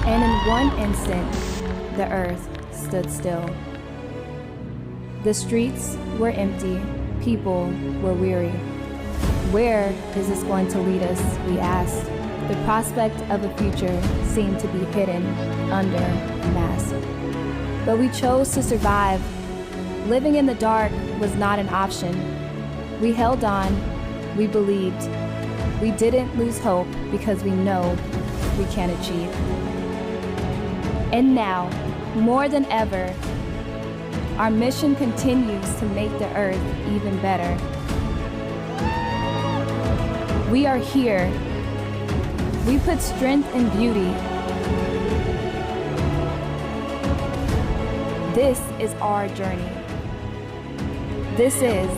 And in one instant, the earth stood still. The streets were empty, people were weary. Where is this going to lead us, we asked. The prospect of a future seemed to be hidden under a mask. But we chose to survive. Living in the dark was not an option. We held on, we believed. We didn't lose hope because we know we can achieve. And now, more than ever, our mission continues to make the earth even better. We are here. We put strength in beauty. This is our journey. This is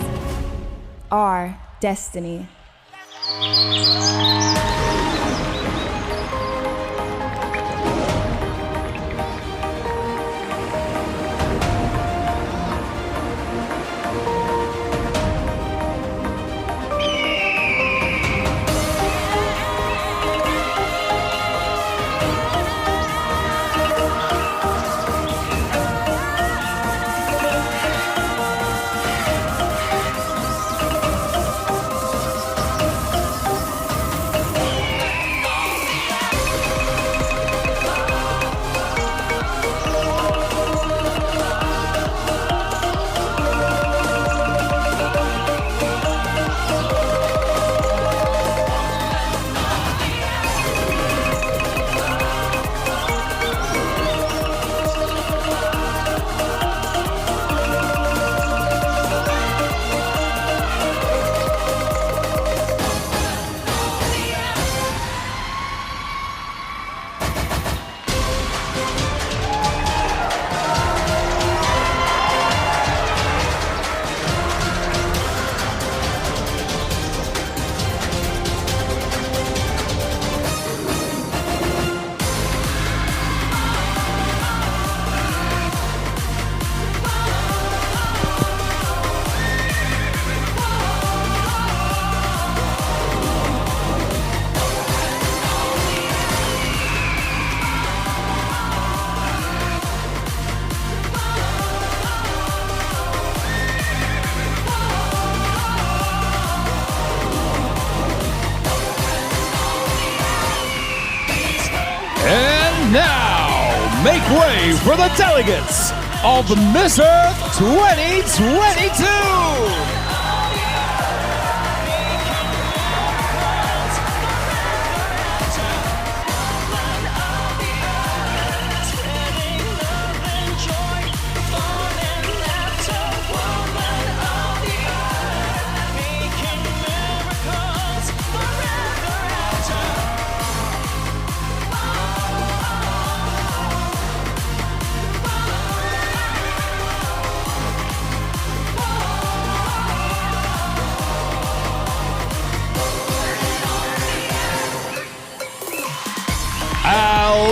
our destiny. Make way for the delegates of Miss Earth 2022!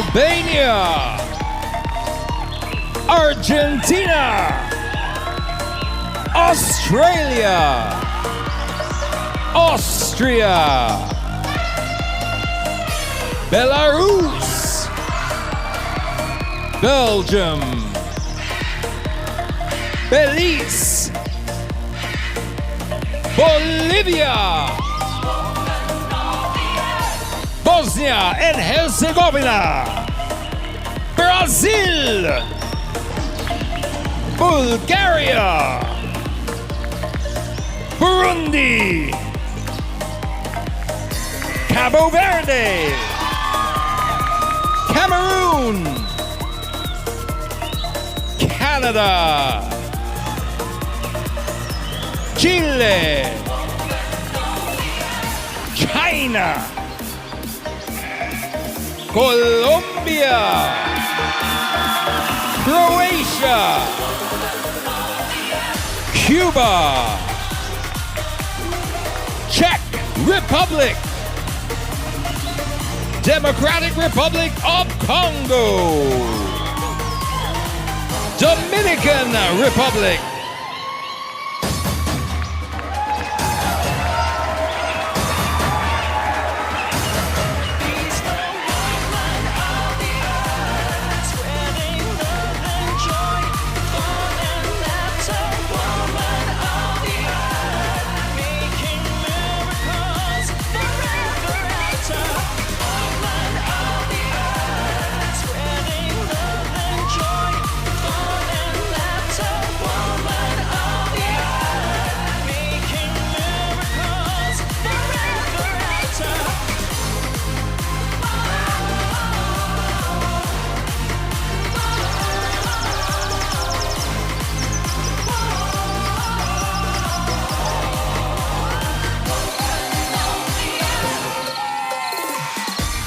Albania, Argentina, Australia, Austria, Belarus, Belgium, Belize, Bolivia, Bosnia and Herzegovina, Brazil, Bulgaria, Burundi, Cabo Verde, Cameroon, Canada, Chile, China, Colombia, Croatia, Cuba, Czech Republic, Democratic Republic of Congo, Dominican Republic,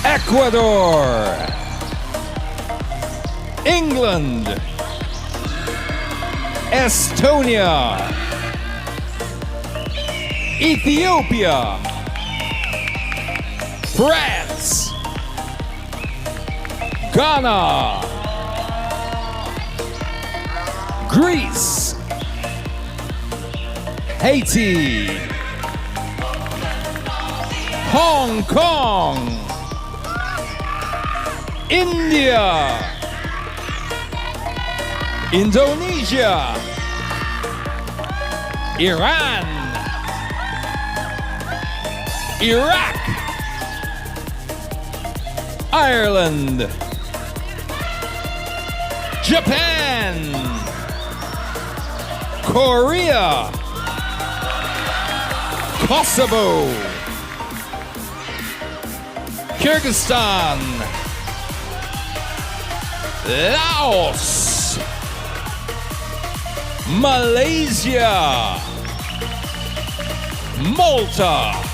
Ecuador, England, Estonia, Ethiopia, France, Ghana, Greece, Haiti, Hong Kong, India, Indonesia, Iran, Iraq, Ireland, Japan, Korea, Kosovo, Kyrgyzstan, Laos, Malaysia, Malta,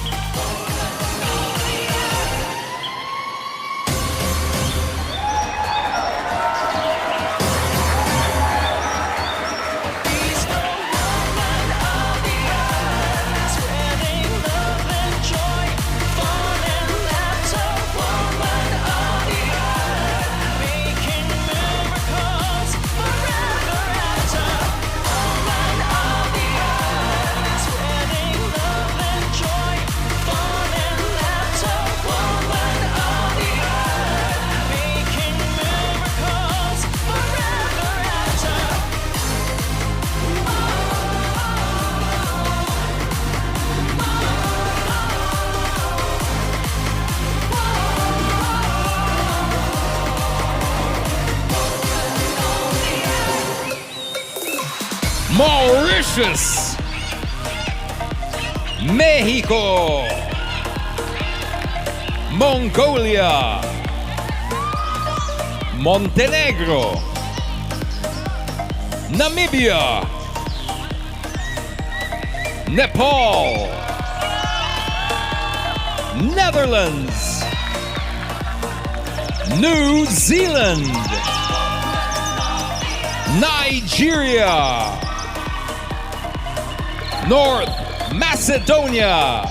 Mauritius, Mexico, Mongolia, Montenegro, Namibia, Nepal, Netherlands, New Zealand, Nigeria, North Macedonia,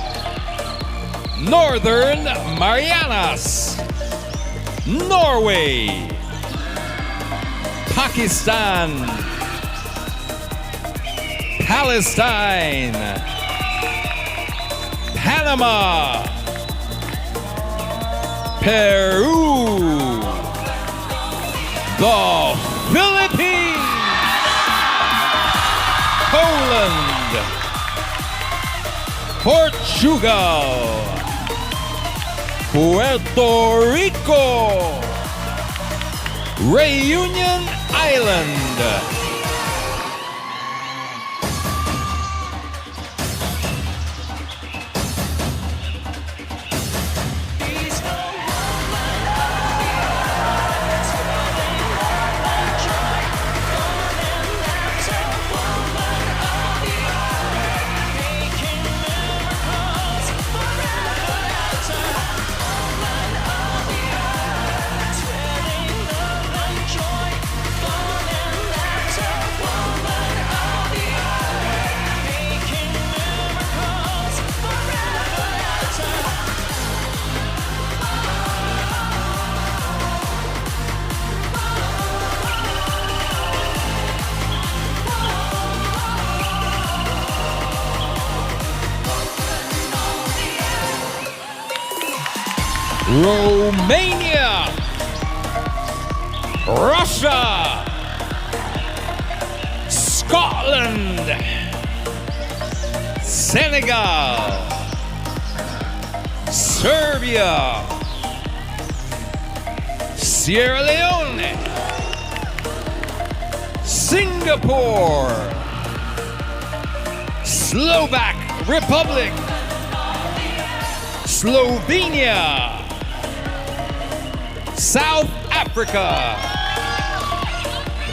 Northern Marianas, Norway, Pakistan, Palestine, Panama, Peru, the Philippines, Poland, Portugal, Puerto Rico, Reunion Island, Romania, Russia, Scotland, Senegal, Serbia, Sierra Leone, Singapore, Slovak Republic, Slovenia, South Africa,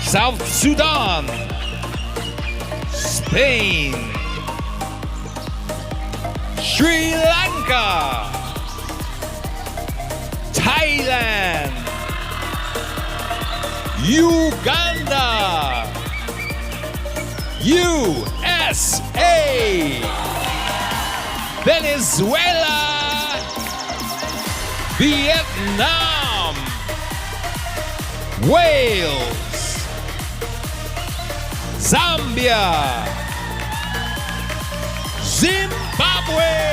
South Sudan, Spain, Sri Lanka, Uganda, USA, Venezuela, Vietnam, Wales, Zambia, Zimbabwe.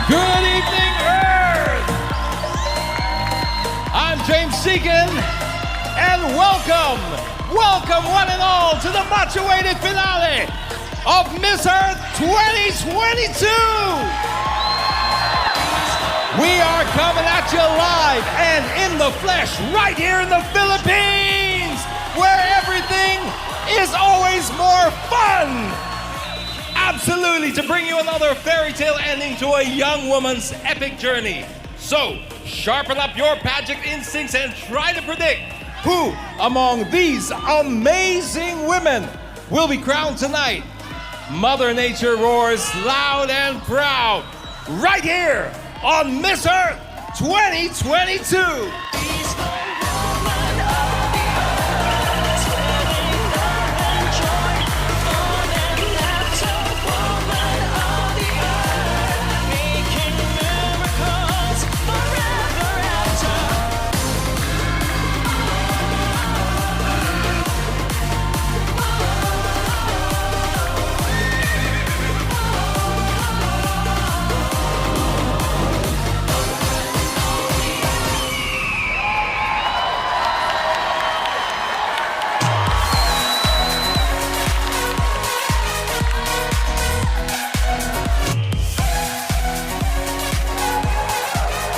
Good evening, Earth! I'm James Seekin, and welcome one and all to the much-awaited finale of Miss Earth 2022! We are coming at you live and in the flesh right here in the Philippines, where everything is always more fun! Absolutely, to bring you another fairy tale ending to a young woman's epic journey. So, sharpen up your pageant instincts and try to predict who among these amazing women will be crowned tonight. Mother Nature roars loud and proud right here on Miss Earth 2022.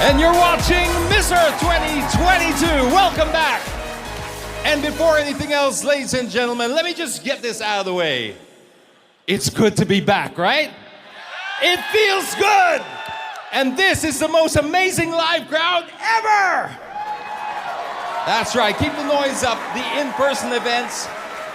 And you're watching Miss Earth 2022. Welcome back. And before anything else, ladies and gentlemen, let me just get this out of the way. It's good to be back, right? It feels good. And this is the most amazing live crowd ever. That's right. Keep the noise up. The in-person events,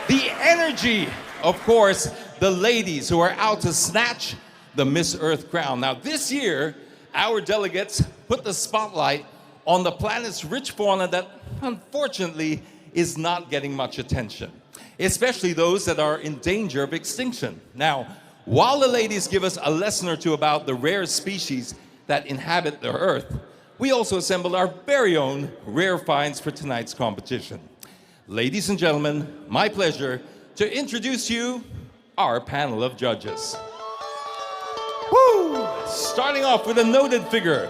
the energy, of course, the ladies who are out to snatch the Miss Earth crown. Now, this year, our delegates put the spotlight on the planet's rich fauna that, unfortunately, is not getting much attention, especially those that are in danger of extinction. Now, while the ladies give us a lesson or two about the rare species that inhabit the Earth, we also assembled our very own rare finds for tonight's competition. Ladies and gentlemen, my pleasure to introduce you our panel of judges. Woo! Starting off with a noted figure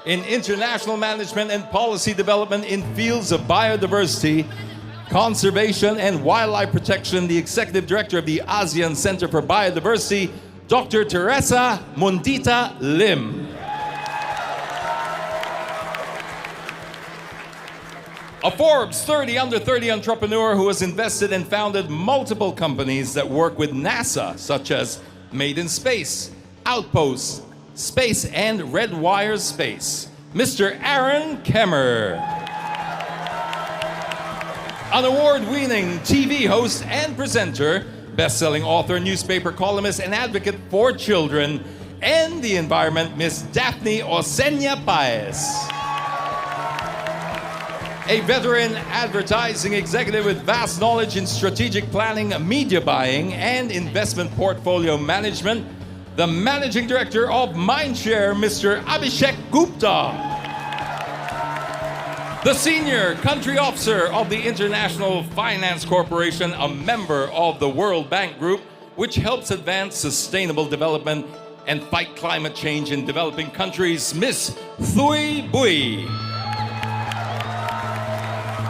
in international management and policy development in fields of biodiversity, conservation, and wildlife protection, the Executive Director of the ASEAN Center for Biodiversity, Dr. Teresa Mundita Lim. A Forbes 30 under 30 entrepreneur who has invested and founded multiple companies that work with NASA, such as Made in Space, Outpost, Space and Red Wire Space, Mr. Aaron Kemmer. An award-winning TV host and presenter, best-selling author, newspaper columnist, and advocate for children and the environment, Miss Daphne Osenia Paez. A veteran advertising executive with vast knowledge in strategic planning, media buying, and investment portfolio management, the managing director of Mindshare, Mr. Abhishek Gupta. The senior country officer of the International Finance Corporation, a member of the World Bank Group, which helps advance sustainable development and fight climate change in developing countries, Miss Thuy Bui.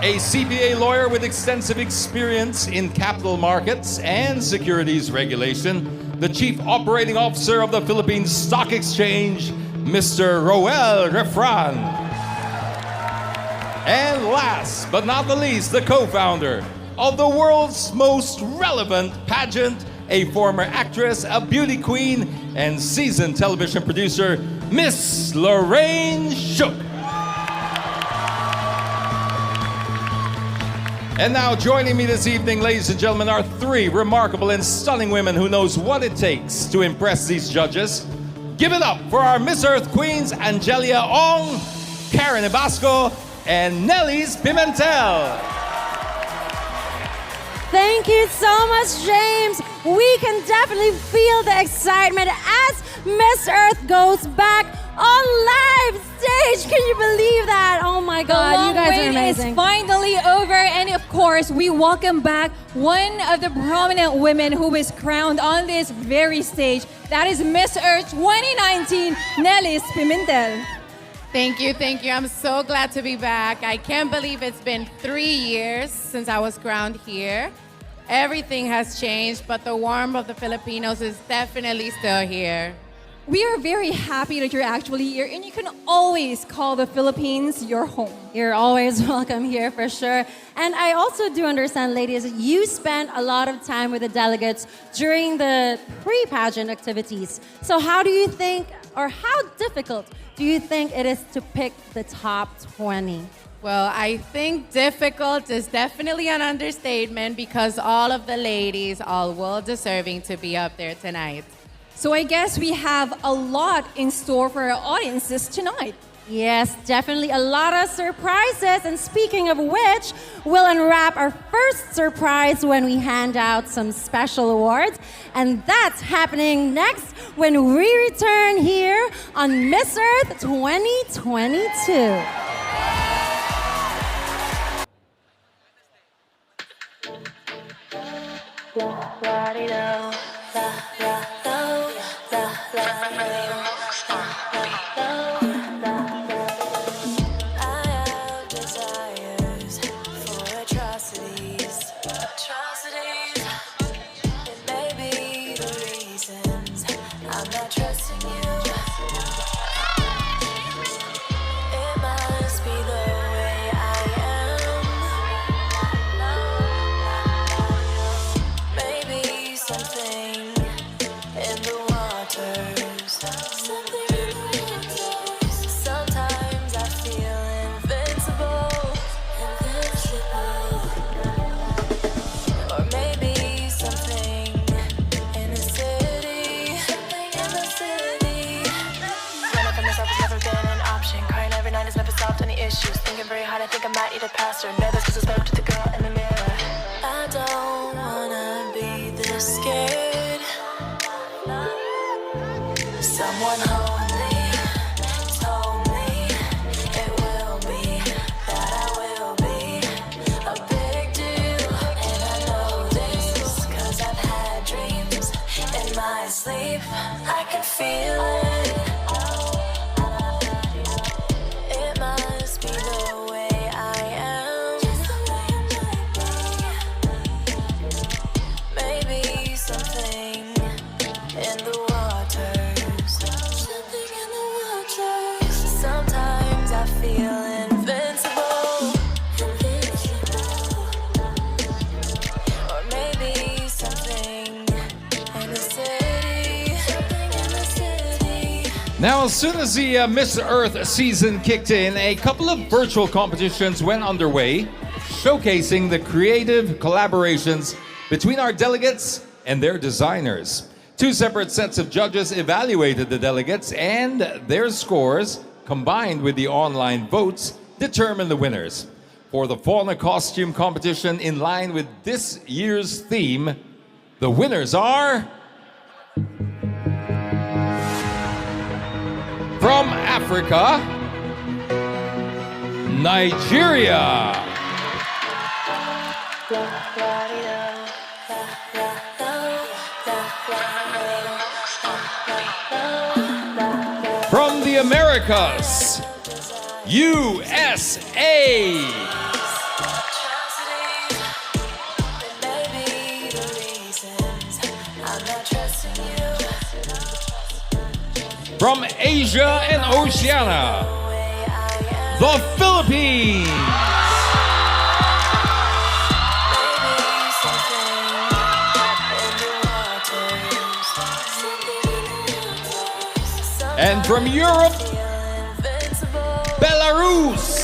A CPA lawyer with extensive experience in capital markets and securities regulation, the Chief Operating Officer of the Philippine Stock Exchange, Mr. Roel Refran. And last but not the least, the co-founder of the world's most relevant pageant, a former actress, a beauty queen, and seasoned television producer, Miss Lorraine Shook. And now joining me this evening, ladies and gentlemen, are three remarkable and stunning women who knows what it takes to impress these judges. Give it up for our Miss Earth Queens, Angelia Ong, Karen Ibasco, and Nelly's Pimentel. Thank you so much, James. We can definitely feel the excitement as Miss Earth goes back on live stage. Can you believe that? Oh my God, you guys are amazing. It's finally over, and of course, we welcome back one of the prominent women who is crowned on this very stage. That is Miss Earth 2019, Nelly's Pimentel. Thank you, thank you. I'm so glad to be back. I can't believe it's been 3 years since I was crowned here. Everything has changed, but the warmth of the Filipinos is definitely still here. We are very happy that you're actually here, and you can always call the Philippines your home. You're always welcome here for sure. And I also do understand, ladies, you spent a lot of time with the delegates during the pre-pageant activities. So how do you think, or how difficult do you think it is to pick the top 20? Well, I think difficult is definitely an understatement because all of the ladies are well deserving to be up there tonight. So I guess we have a lot in store for our audiences tonight. Yes, definitely a lot of surprises. And speaking of which, we'll unwrap our first surprise when we hand out some special awards. And that's happening next when we return here on Miss Earth 2022. Issues, thinking very hard, I think I might need a pastor. Nervous cause I spoke to the girl in the mirror. I don't wanna be this scared. Someone hold me, told me it will be, that I will be a big deal. And I know this cause I've had dreams in my sleep. I can feel it. In the city. Now, as soon as the Miss Earth season kicked in, a couple of virtual competitions went underway, showcasing the creative collaborations between our delegates and their designers. Two separate sets of judges evaluated the delegates, and their scores, combined with the online votes, determined the winners. For the fauna costume competition in line with this year's theme, the winners are... From Africa, Nigeria. From the Americas, USA. From Asia and Oceania, the Philippines. And from Europe, Belarus.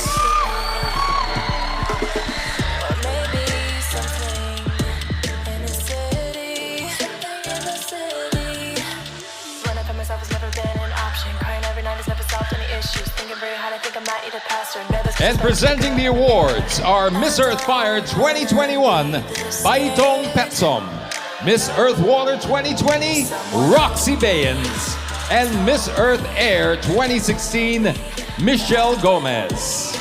And presenting the awards are Miss Earth Fire 2021, Baitong Petsom, Miss Earth Water 2020, Roxy Bayens, and Miss Earth Air 2016, Michelle Gomez.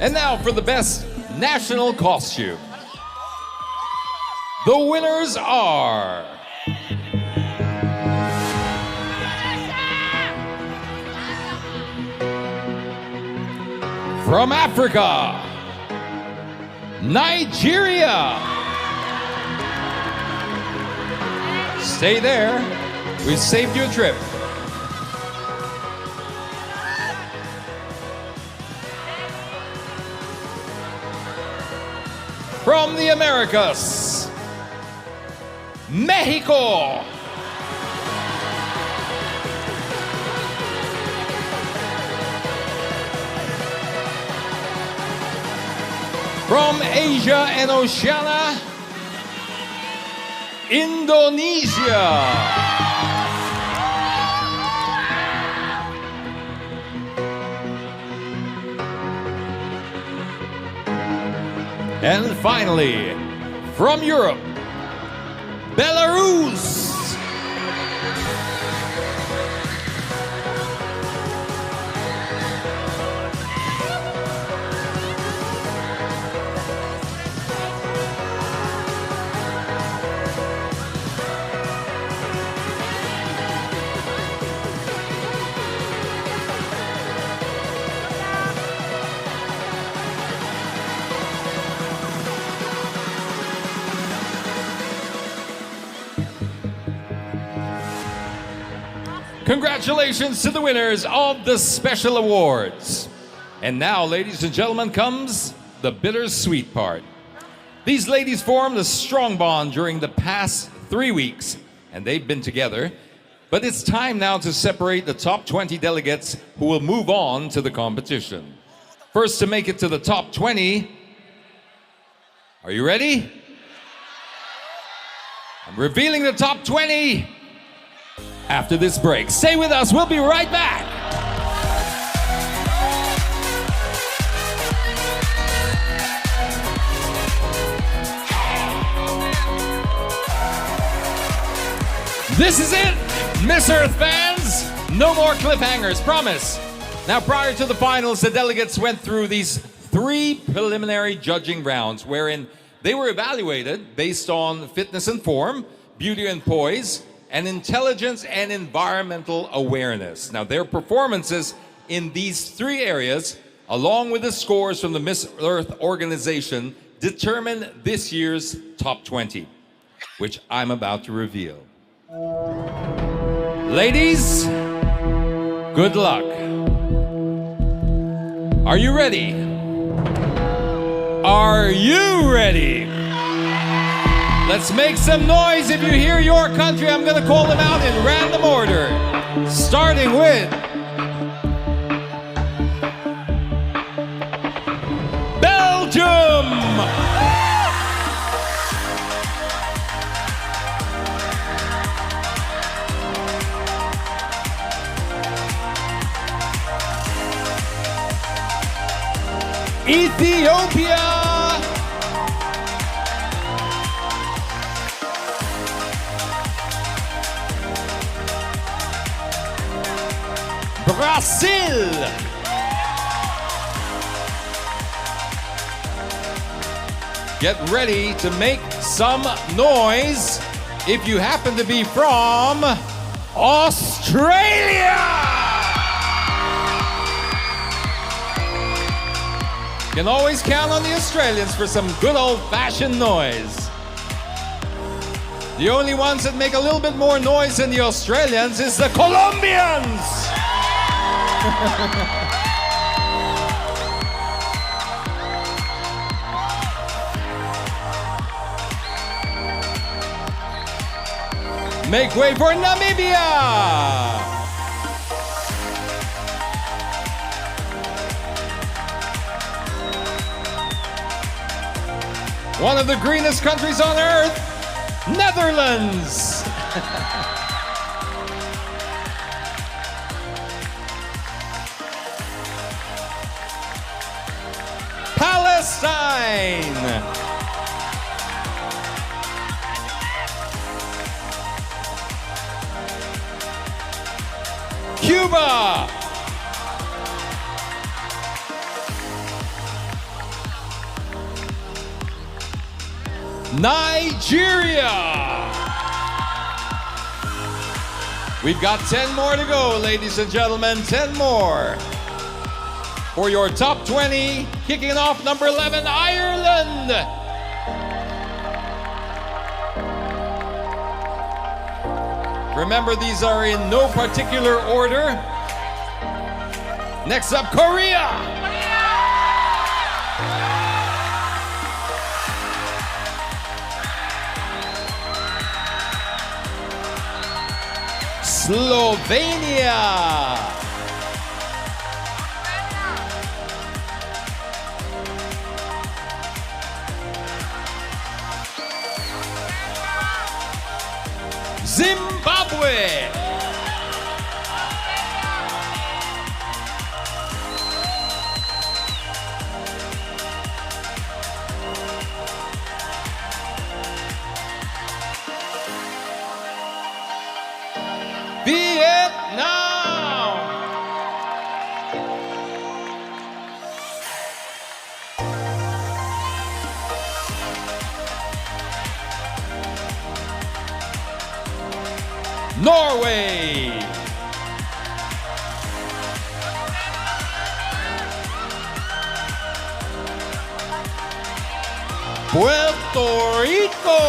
And now for the best national costume. The winners are... From Africa, Nigeria. Stay there. We saved you a trip. From the Americas, Mexico. From Asia and Oceania, Indonesia. And finally, from Europe, Belarus. Congratulations to the winners of the special awards. And now, ladies and gentlemen, comes the bittersweet part. These ladies formed a strong bond during the past 3 weeks, and they've been together. But it's time now to separate the top 20 delegates who will move on to the competition. First to make it to the top 20, are you ready? I'm revealing the top 20 after this break. Stay with us, we'll be right back. This is it, Miss Earth fans. No more cliffhangers, promise. Now, prior to the finals, the delegates went through these 3 preliminary judging rounds wherein they were evaluated based on fitness and form, beauty and poise, and intelligence and environmental awareness. Now, their performances in these 3 areas along with the scores from the Miss Earth organization, determine this year's top 20, which I'm about to reveal. Ladies, good luck. Are you ready? Are you ready? Let's make some noise if you hear your country. I'm gonna call them out in random order. Starting with Belgium. Ethiopia. Brazil. Get ready to make some noise if you happen to be from Australia. Can always count on the Australians for some good old-fashioned noise. The only ones that make a little bit more noise than the Australians is the Colombians. Make way for Namibia. One of the greenest countries on earth, Netherlands. Palestine. Cuba. Nigeria. We've got 10 more to go, ladies and gentlemen, 10 more. For your top 20, kicking off number 11, Ireland. Remember, these are in no particular order. Next up, Korea. Slovenia. Zimbabwe. Vietnam. Norway. Puerto Rico.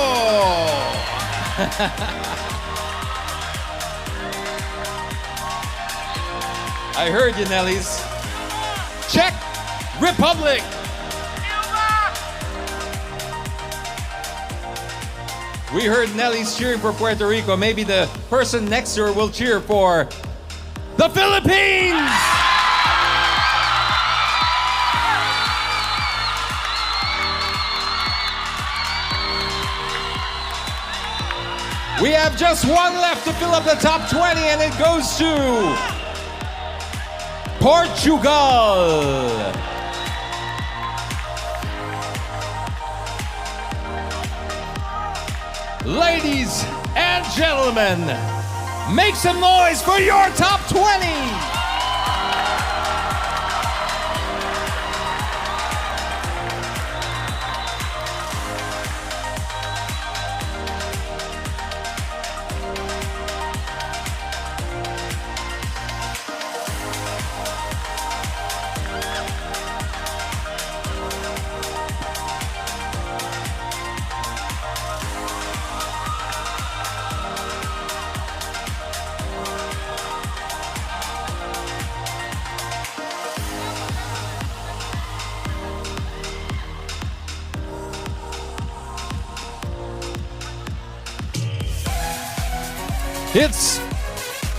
I heard you, Nellies. Czech Republic. We heard Nelly's cheering for Puerto Rico. Maybe the person next to her will cheer for the Philippines. We have just one left to fill up the top 20, and it goes to Portugal. Ladies and gentlemen, make some noise for your top 20. It's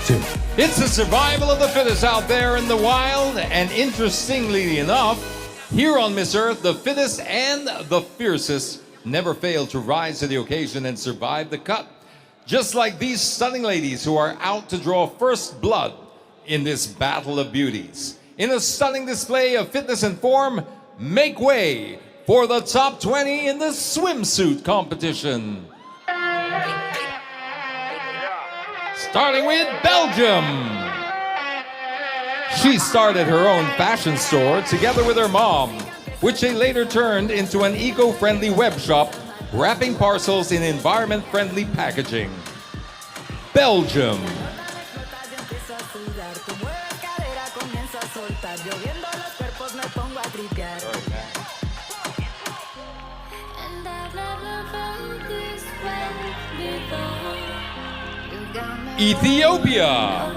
two. It's the survival of the fittest out there in the wild, and interestingly enough, here on Miss Earth, the fittest and the fiercest never fail to rise to the occasion and survive the cut. Just like these stunning ladies who are out to draw first blood in this battle of beauties. In a stunning display of fitness and form, make way for the top 20 in the swimsuit competition. Starting with Belgium. She started her own fashion store together with her mom, which they later turned into an eco-friendly web shop, wrapping parcels in environment-friendly packaging. Belgium. Ethiopia.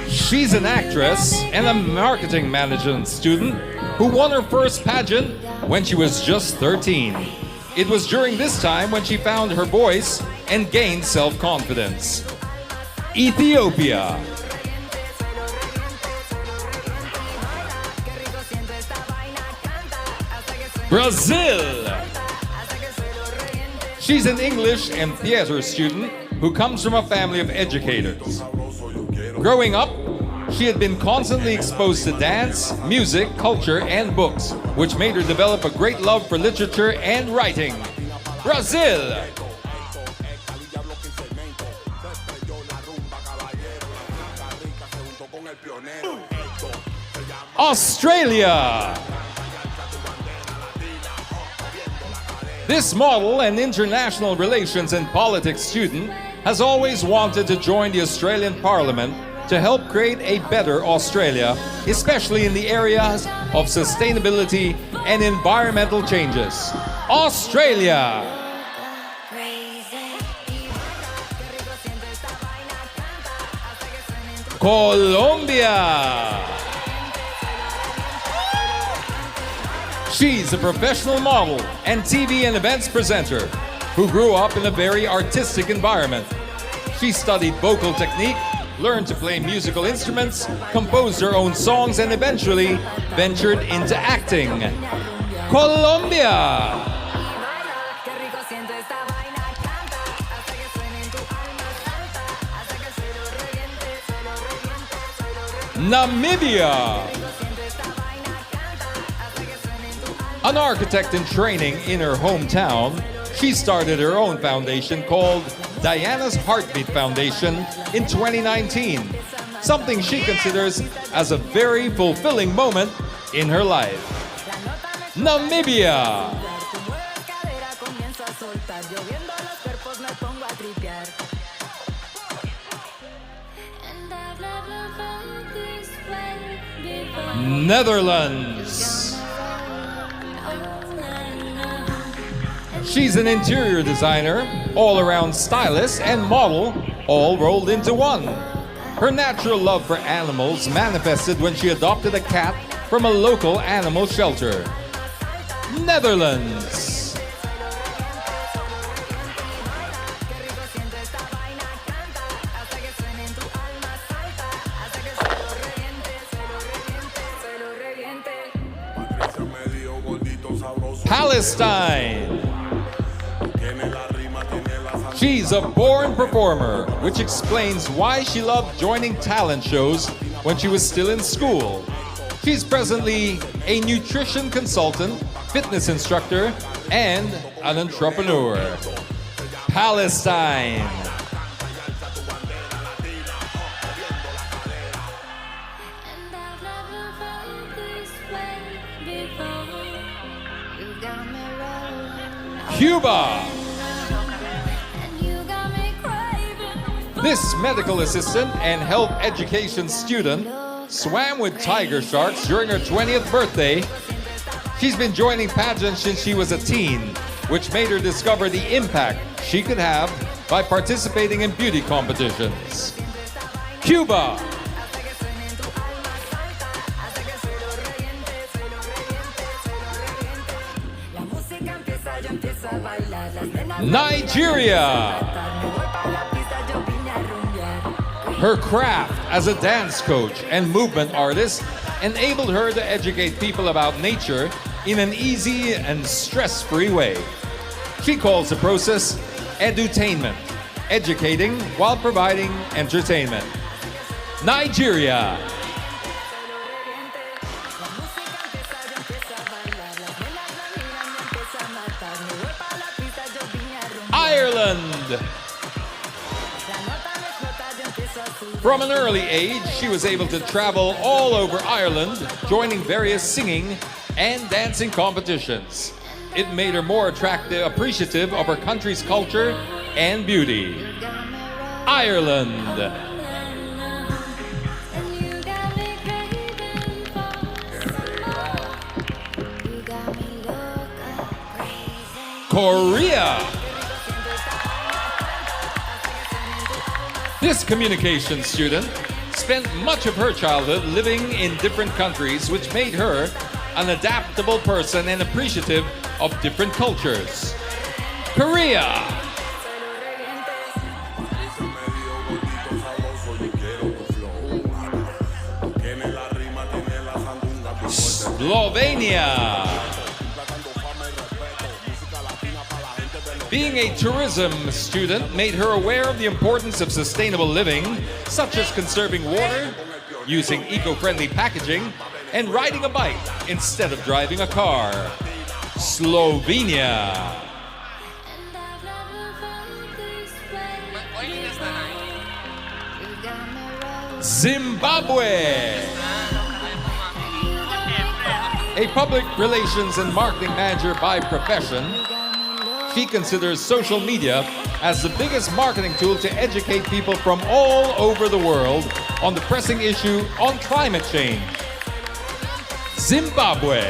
She's an actress and a marketing management student who won her first pageant when she was just 13. It was during this time when she found her voice and gained self-confidence. Ethiopia. Brazil. She's an English and theater student who comes from a family of educators. Growing up, she had been constantly exposed to dance, music, culture, and books, which made her develop a great love for literature and writing. Brazil. Australia. This model and international relations and politics student has always wanted to join the Australian Parliament to help create a better Australia, especially in the areas of sustainability and environmental changes. Australia. Colombia. She's a professional model and TV and events presenter who grew up in a very artistic environment. She studied vocal technique, learned to play musical instruments, composed her own songs, and eventually ventured into acting. Colombia. Namibia. An architect in training in her hometown, she started her own foundation called Diana's Heartbeat Foundation in 2019, something she considers as a very fulfilling moment in her life. Namibia. Netherlands. She's an interior designer, all-around stylist, and model, all rolled into one. Her natural love for animals manifested when she adopted a cat from a local animal shelter. Netherlands. Palestine. She's a born performer, which explains why she loved joining talent shows when she was still in school. She's presently a nutrition consultant, fitness instructor, and an entrepreneur. Palestine. Cuba. This medical assistant and health education student swam with tiger sharks during her 20th birthday. She's been joining pageants since she was a teen, which made her discover the impact she could have by participating in beauty competitions. Cuba. Nigeria. Her craft as a dance coach and movement artist enabled her to educate people about nature in an easy and stress-free way. She calls the process edutainment, educating while providing entertainment. Nigeria. Ireland. From an early age, she was able to travel all over Ireland, joining various singing and dancing competitions. It made her more appreciative of her country's culture and beauty. Ireland. Korea. This communication student spent much of her childhood living in different countries, which made her an adaptable person and appreciative of different cultures. Korea. Slovenia. Being a tourism student made her aware of the importance of sustainable living, such as conserving water, using eco-friendly packaging, and riding a bike instead of driving a car. Slovenia. Zimbabwe. A public relations and marketing manager by profession, she considers social media as the biggest marketing tool to educate people from all over the world on the pressing issue on climate change. Zimbabwe.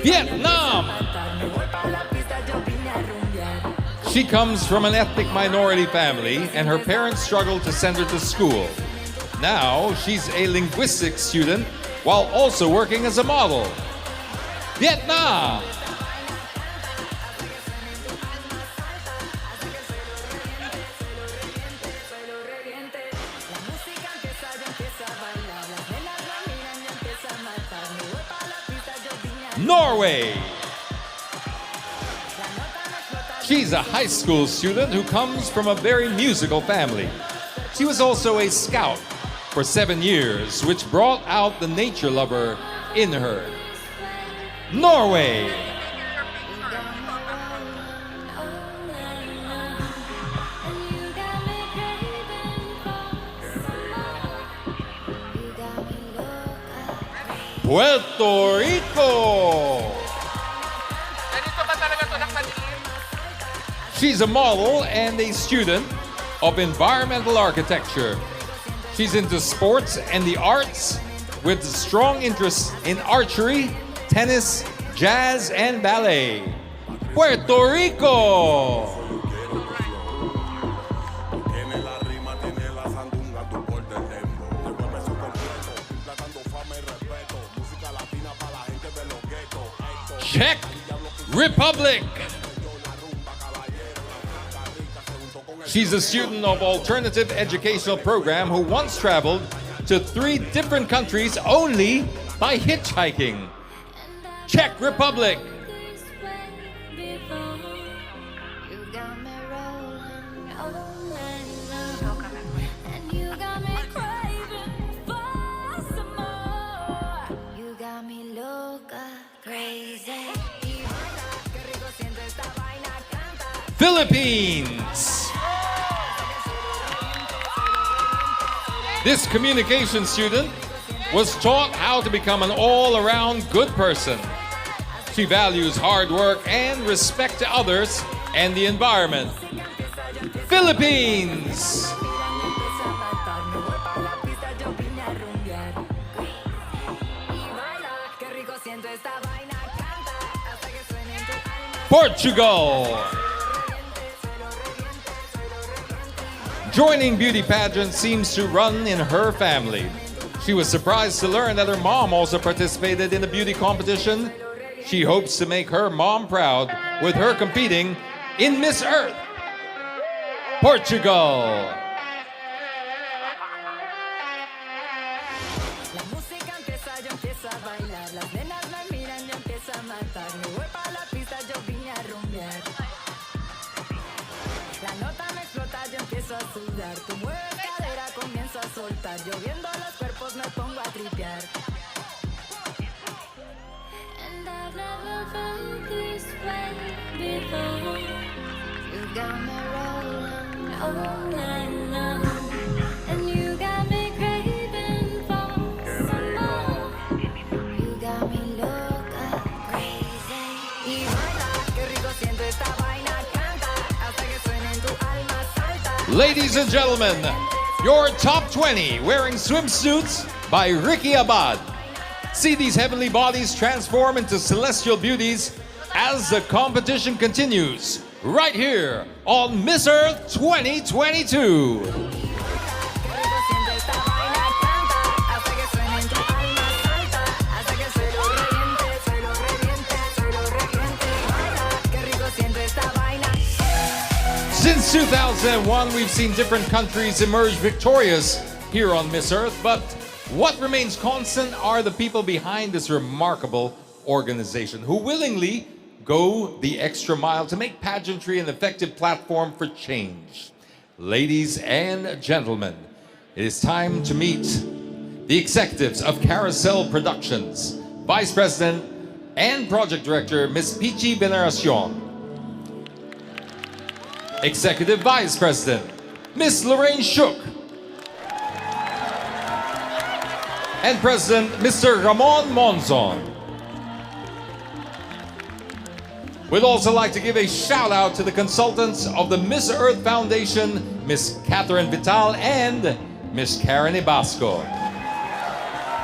Vietnam. She comes from an ethnic minority family, and her parents struggled to send her to school. Now, she's a linguistics student while also working as a model. Vietnam. Norway. She's a high school student who comes from a very musical family. She was also a scout for 7 years, which brought out the nature lover in her. Norway. Puerto Rico. She's a model and a student of environmental architecture. She's into sports and the arts with strong interest in archery, tennis, jazz, and ballet. Puerto Rico. Czech Republic. She's a student of alternative educational program who once traveled to 3 different countries only by hitchhiking. Czech Republic. Philippines. This communication student was taught how to become an all-around good person. She values hard work and respect to others and the environment. Philippines. Portugal. Joining beauty pageants seems to run in her family. She was surprised to learn that her mom also participated in the beauty competition. She hopes to make her mom proud with her competing in Miss Earth, Portugal. La música empieza, yo empiezo a bailar. Las nenas me miran, yo empiezo a matar. Me voy pa' la pista, yo vine a rumbear. La nota me explota, yo empiezo a sudar. Tú mueves cadera, comienzo a soltar. Yo viendo los cuerpos me pongo a tripear. And I've never felt this way before. You got me rolling all night long, and you got me craving for some more. You got me loca, crazy. Y baila, qué rico siento esta vaina. Canta hasta que suene en tu alma. Salta. Ladies and gentlemen, your top 20 wearing swimsuits by Ricky Abad. See these heavenly bodies transform into celestial beauties as the competition continues, right here on Miss Earth 2022. Qué rico siento esta vaina. Canta hasta que suene en tu alma. Salta hasta que suelo reviente, suelo reviente, suelo reviente. Baila, qué rico siento esta vaina. Since 2001, we've seen different countries emerge victorious here on Miss Earth, but what remains constant are the people behind this remarkable organization who willingly go the extra mile to make pageantry an effective platform for change. Ladies and gentlemen, it is time to meet the executives of Carousel Productions, Vice President and Project Director, Ms. Pichi Veneracion. Executive Vice President, Ms. Lorraine Shook. And President, Mr. Ramon Monzon. We'd also like to give a shout out to the consultants of the Miss Earth Foundation, Miss Catherine Vital and Miss Karen Ibasco.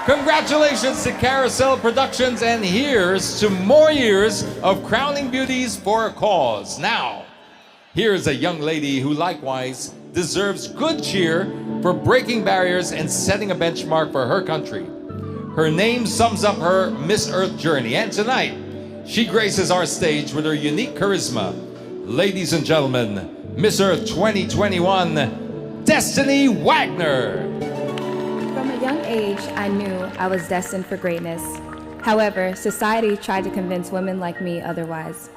Congratulations to Carousel Productions, and here's to more years of crowning beauties for a cause. Now, here's a young lady who likewise deserves good cheer for breaking barriers and setting a benchmark for her country. Her name sums up her Miss Earth journey, and tonight, she graces our stage with her unique charisma. Ladies and gentlemen, Miss Earth 2021, Destiny Wagner. From a young age, I knew I was destined for greatness. However, society tried to convince women like me otherwise.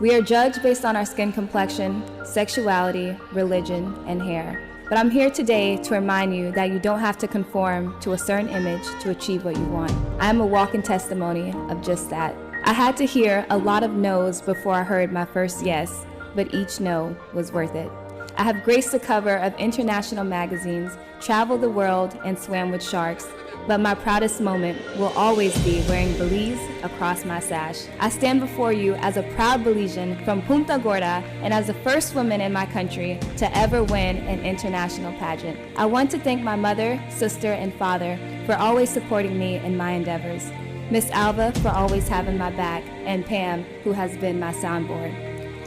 We are judged based on our skin complexion, sexuality, religion, and hair. But I'm here today to remind you that you don't have to conform to a certain image to achieve what you want. I am a walking testimony of just that. I had to hear a lot of no's before I heard my first yes, but each no was worth it. I have graced the cover of international magazines, traveled the world, and swam with sharks. But my proudest moment will always be wearing Belize across my sash. I stand before you as a proud Belizean from Punta Gorda and as the first woman in my country to ever win an international pageant. I want to thank my mother, sister, and father for always supporting me in my endeavors. Miss Alva for always having my back, and Pam, who has been my soundboard.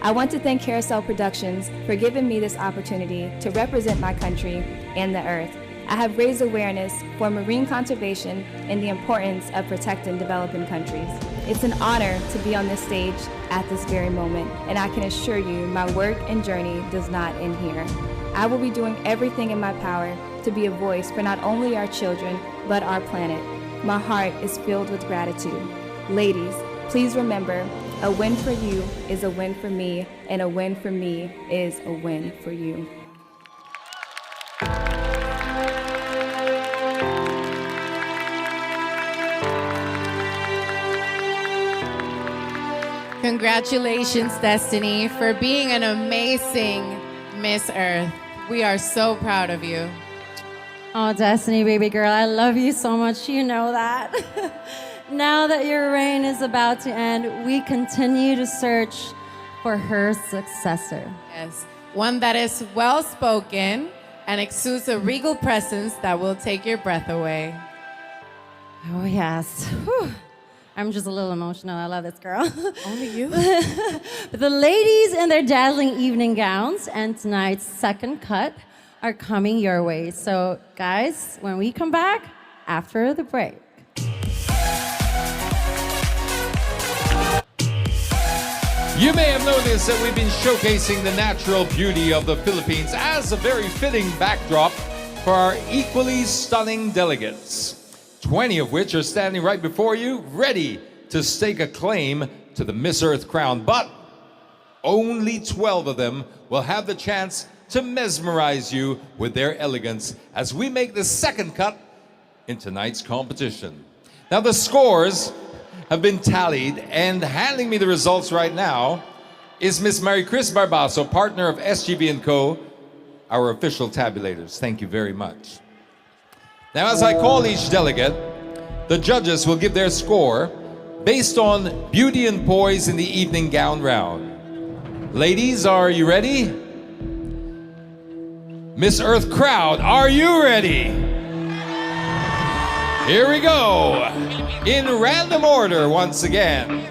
I want to thank Carousel Productions for giving me this opportunity to represent my country and the earth. I have raised awareness for marine conservation and the importance of protecting developing countries. It's an honor to be on this stage at this very moment, and I can assure you my work and journey does not end here. I will be doing everything in my power to be a voice for not only our children, but our planet. My heart is filled with gratitude. Ladies, please remember, a win for you is a win for me, and a win for me is a win for you. Congratulations, Destiny, for being an amazing Miss Earth. We are so proud of you. Oh, Destiny, baby girl, I love you so much. You know that. Now that your reign is about to end, we continue to search for her successor. Yes, one that is well-spoken and exudes a regal presence that will take your breath away. Oh, yes. Whew. I'm just a little emotional. I love this girl. Only you? But the ladies in their dazzling evening gowns and tonight's second cut are coming your way. So, guys, when we come back, after the break. You may have noticed that we've been showcasing the natural beauty of the Philippines as a very fitting backdrop for our equally stunning delegates, 20 of which are standing right before you, ready to stake a claim to the Miss Earth crown. But only 12 of them will have the chance to mesmerize you with their elegance as we make the second cut in tonight's competition. Now the scores have been tallied, and handing me the results right now is Miss Mary Chris Barbaso, partner of SGB & Co., our official tabulators. Thank you very much. Now, as I call each delegate, the judges will give their score based on beauty and poise in the evening gown round. Ladies, are you ready? Miss Earth crowd, are you ready? Here we go. In random order once again.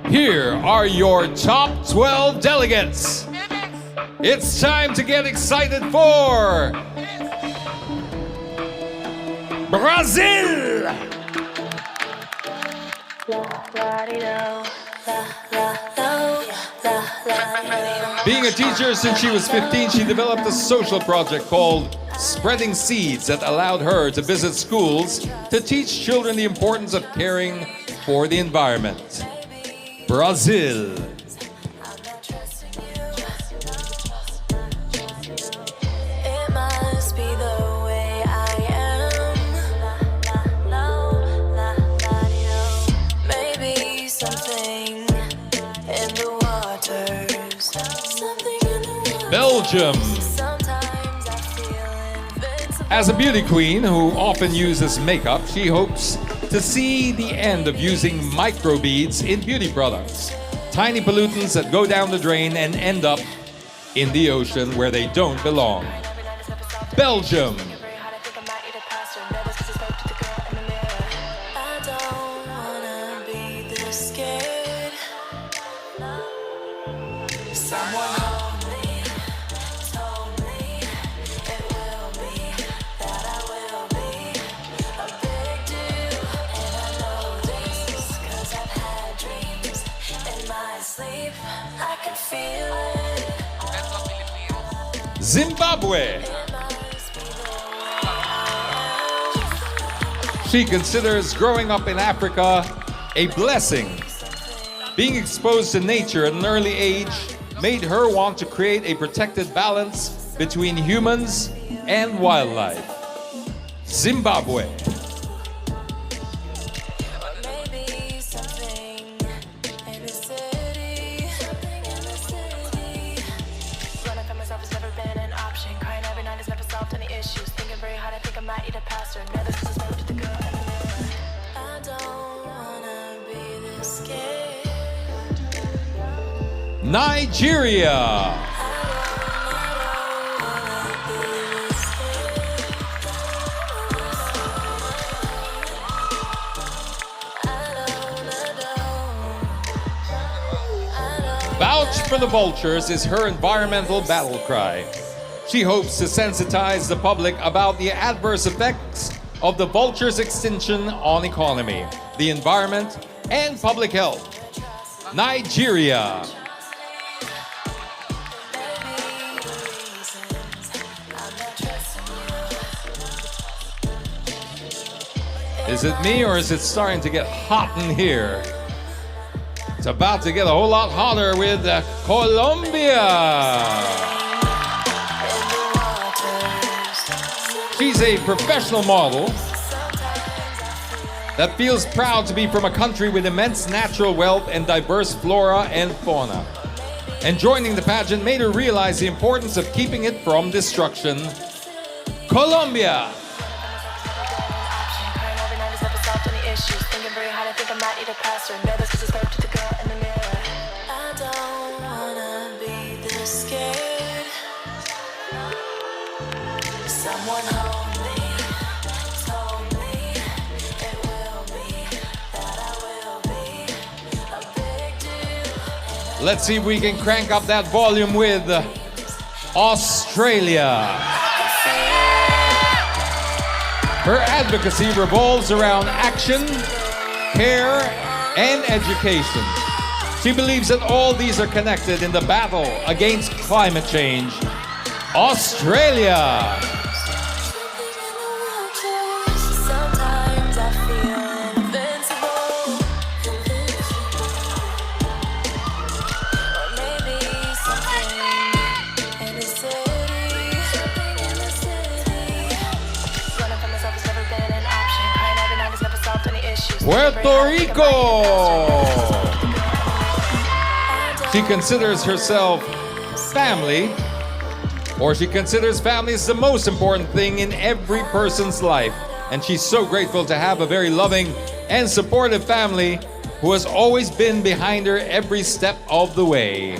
Here are your top 12 delegates. It's time to get excited for Brazil! Being a teacher since she was 15, she developed a social project called Spreading Seeds that allowed her to visit schools to teach children the importance of caring for the environment. Brazil. It must be the way I am. Maybe something in the waters. Something in the waters. Belgium. Sometimes I feel invincible. As a beauty queen who often uses makeup, she hopes to see the end of using microbeads in beauty products. Tiny pollutants that go down the drain and end up in the ocean where they don't belong. Belgium. I don't wanna be this scared. Someone hold me, told me it will be that I will be a big deal, and I know this 'cause I've had dreams in my sleep. I can feel it. Zimbabwe. She considers growing up in Africa a blessing. Being exposed to nature at an early age made her want to create a protected balance between humans and wildlife. Zimbabwe. Or maybe something in the city. Something in the city. Running from myself has never been an option. Crying every night has never solved any issues. Thinking very hard, I think I might eat a pastor. Never since I spoke to the girl in the mirror. I don't wanna be this scared. Nigeria. Vouch for the Vultures is her environmental battle cry. She hopes to sensitize the public about the adverse effects of the vulture's extinction on economy, the environment, and public health. Nigeria. Is it me or is it starting to get hot in here? It's about to get a whole lot hotter with Colombia. She's a professional model that feels proud to be from a country with immense natural wealth and diverse flora and fauna. And joining the pageant made her realize the importance of keeping it from destruction. Colombia. I don't wanna be this scared. Someone hold me, told me it will be that I will be a big deal. Let's see if we can crank up that volume with Australia. Her advocacy revolves around action, care, and education. She believes that all these are connected in the battle against climate change. Australia! Sometimes I feel invincible. Or maybe something in the city. Running from myself has never been an option. Crying every night has never solved any issues. Puerto Rico! She considers herself family, or she considers family is the most important thing in every person's life. And she's so grateful to have a very loving and supportive family who has always been behind her every step of the way.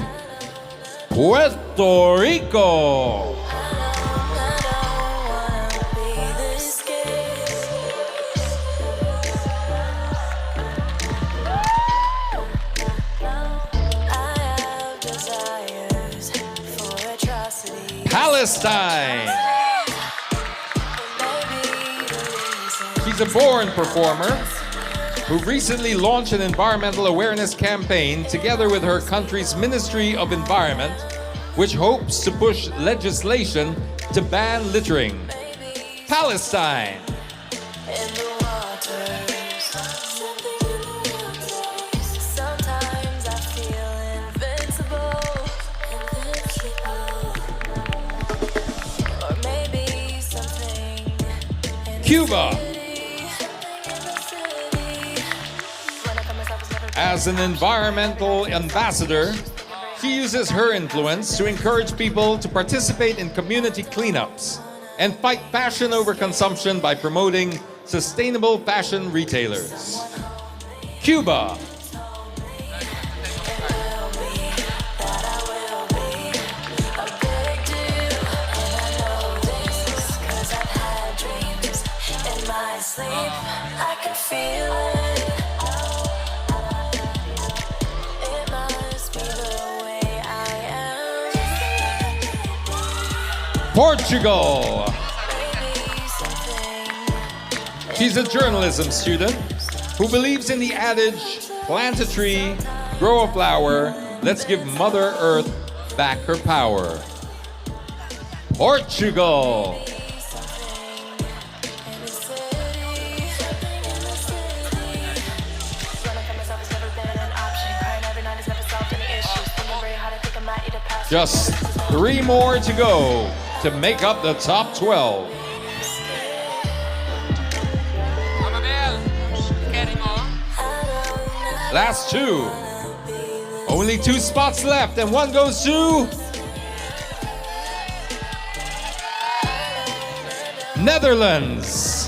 Puerto Rico! Palestine! She's a born performer who recently launched an environmental awareness campaign together with her country's Ministry of Environment, which hopes to push legislation to ban littering. Palestine! Cuba. As an environmental ambassador, she uses her influence to encourage people to participate in community cleanups and fight fashion overconsumption by promoting sustainable fashion retailers. Cuba. I can feel it. It must be the way I am. Portugal. She's a journalism student who believes in the adage, plant a tree, grow a flower, let's give Mother Earth back her power. Portugal. Just 3 more to go to make up the top 12. Last 2. Only 2 spots left, and 1 goes to Netherlands.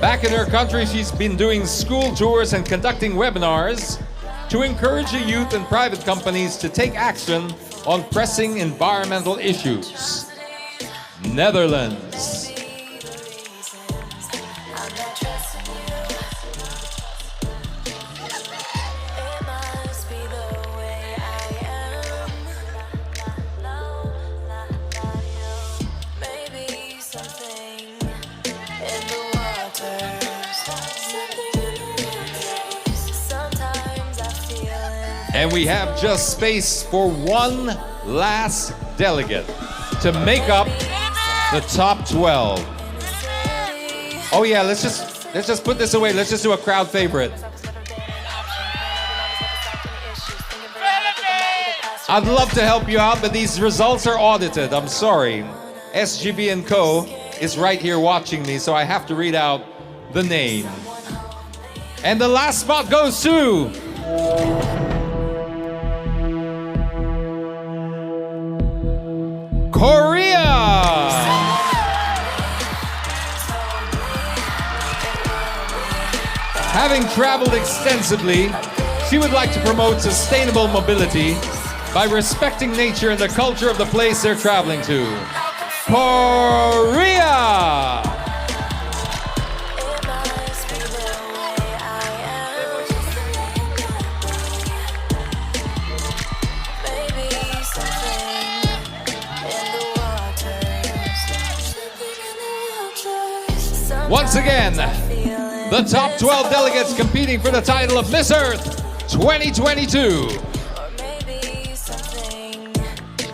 Back in her country, she's been doing school tours and conducting webinars to encourage the youth and private companies to take action on pressing environmental issues. Netherlands. And we have just space for 1 last delegate to make up the top 12. Oh yeah, let's just put this away. Let's just do a crowd favorite. I'd love to help you out, but these results are audited. I'm sorry. SGB & Co. is right here watching me, so I have to read out the name. And the last spot goes to Korea! Having traveled extensively, she would like to promote sustainable mobility by respecting nature and the culture of the place they're traveling to. Korea! Once again, the top 12 delegates competing for the title of Miss Earth 2022. Or maybe something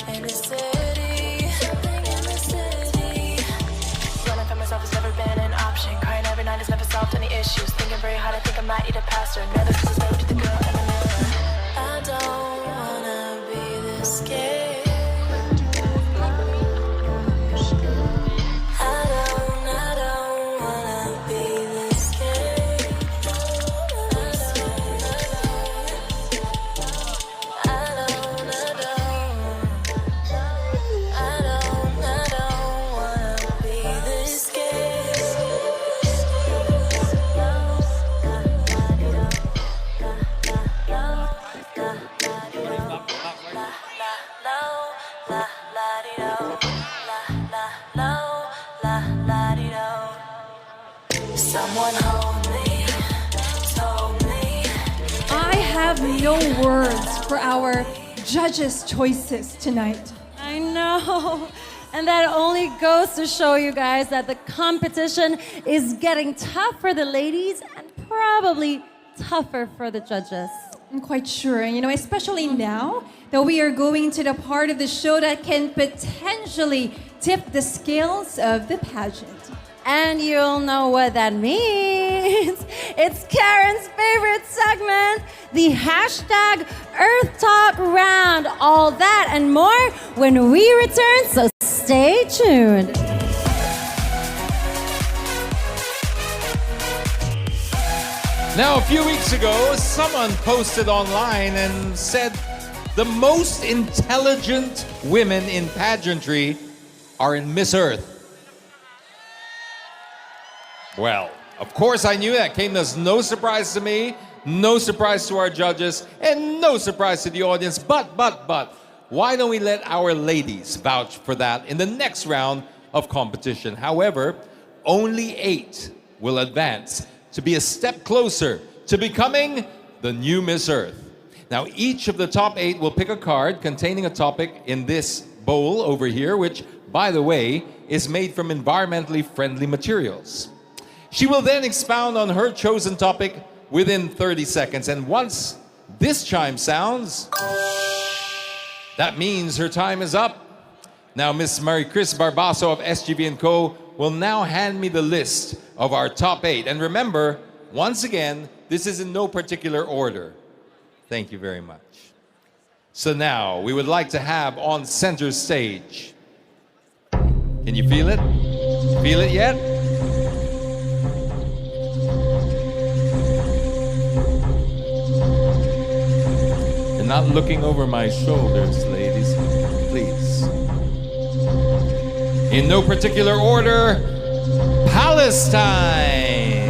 in the city. Something in the city. Running from myself has never been an option. Crying every night has never solved any issues. Thinking very hard, I think I might eat a pastor. Never supposed to to the girl in the mirror. I don't wanna be this scared. I don't wanna be this scared. Someone hold me, told me. I have no words for our judges' choices tonight. I know. And that only goes to show you guys that the competition is getting tough for the ladies and probably tougher for the judges. I'm quite sure, especially now that we are going to the part of the show that can potentially tip the scales of the pageant. And you'll know what that means. It's Karen's favorite segment, the hashtag Earth Talk round. All that and more when we return, so stay tuned. Now, a few weeks ago, someone posted online and said the most intelligent women in pageantry are in Miss Earth. Well, of course I knew that came as no surprise to me, no surprise to our judges, and no surprise to the audience. But, why don't we let our ladies vouch for that in the next round of competition? However, only 8 will advance to be a step closer to becoming the new Miss Earth. Now, each of the top 8 will pick a card containing a topic in this bowl over here, which, by the way, is made from environmentally friendly materials. She will then expound on her chosen topic within 30 seconds. And once this chime sounds, that means her time is up. Now, Miss Marie-Chris Barbaso of SGV & Co. will now hand me the list of our top 8. And remember, once again, this is in no particular order. Thank you very much. So now, we would like to have on center stage. Can you feel it? Feel it yet? You're not looking over my shoulders, ladies. Please. In no particular order, Palestine.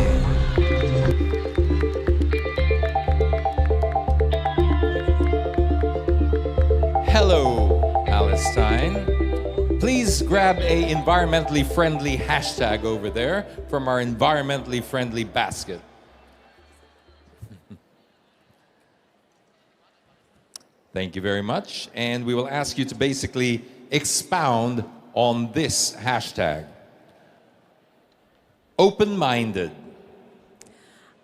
Hello, Palestine. Please grab a environmentally friendly hashtag over there from our environmentally friendly basket. Thank you very much. And we will ask you to basically expound on this hashtag. Open-minded.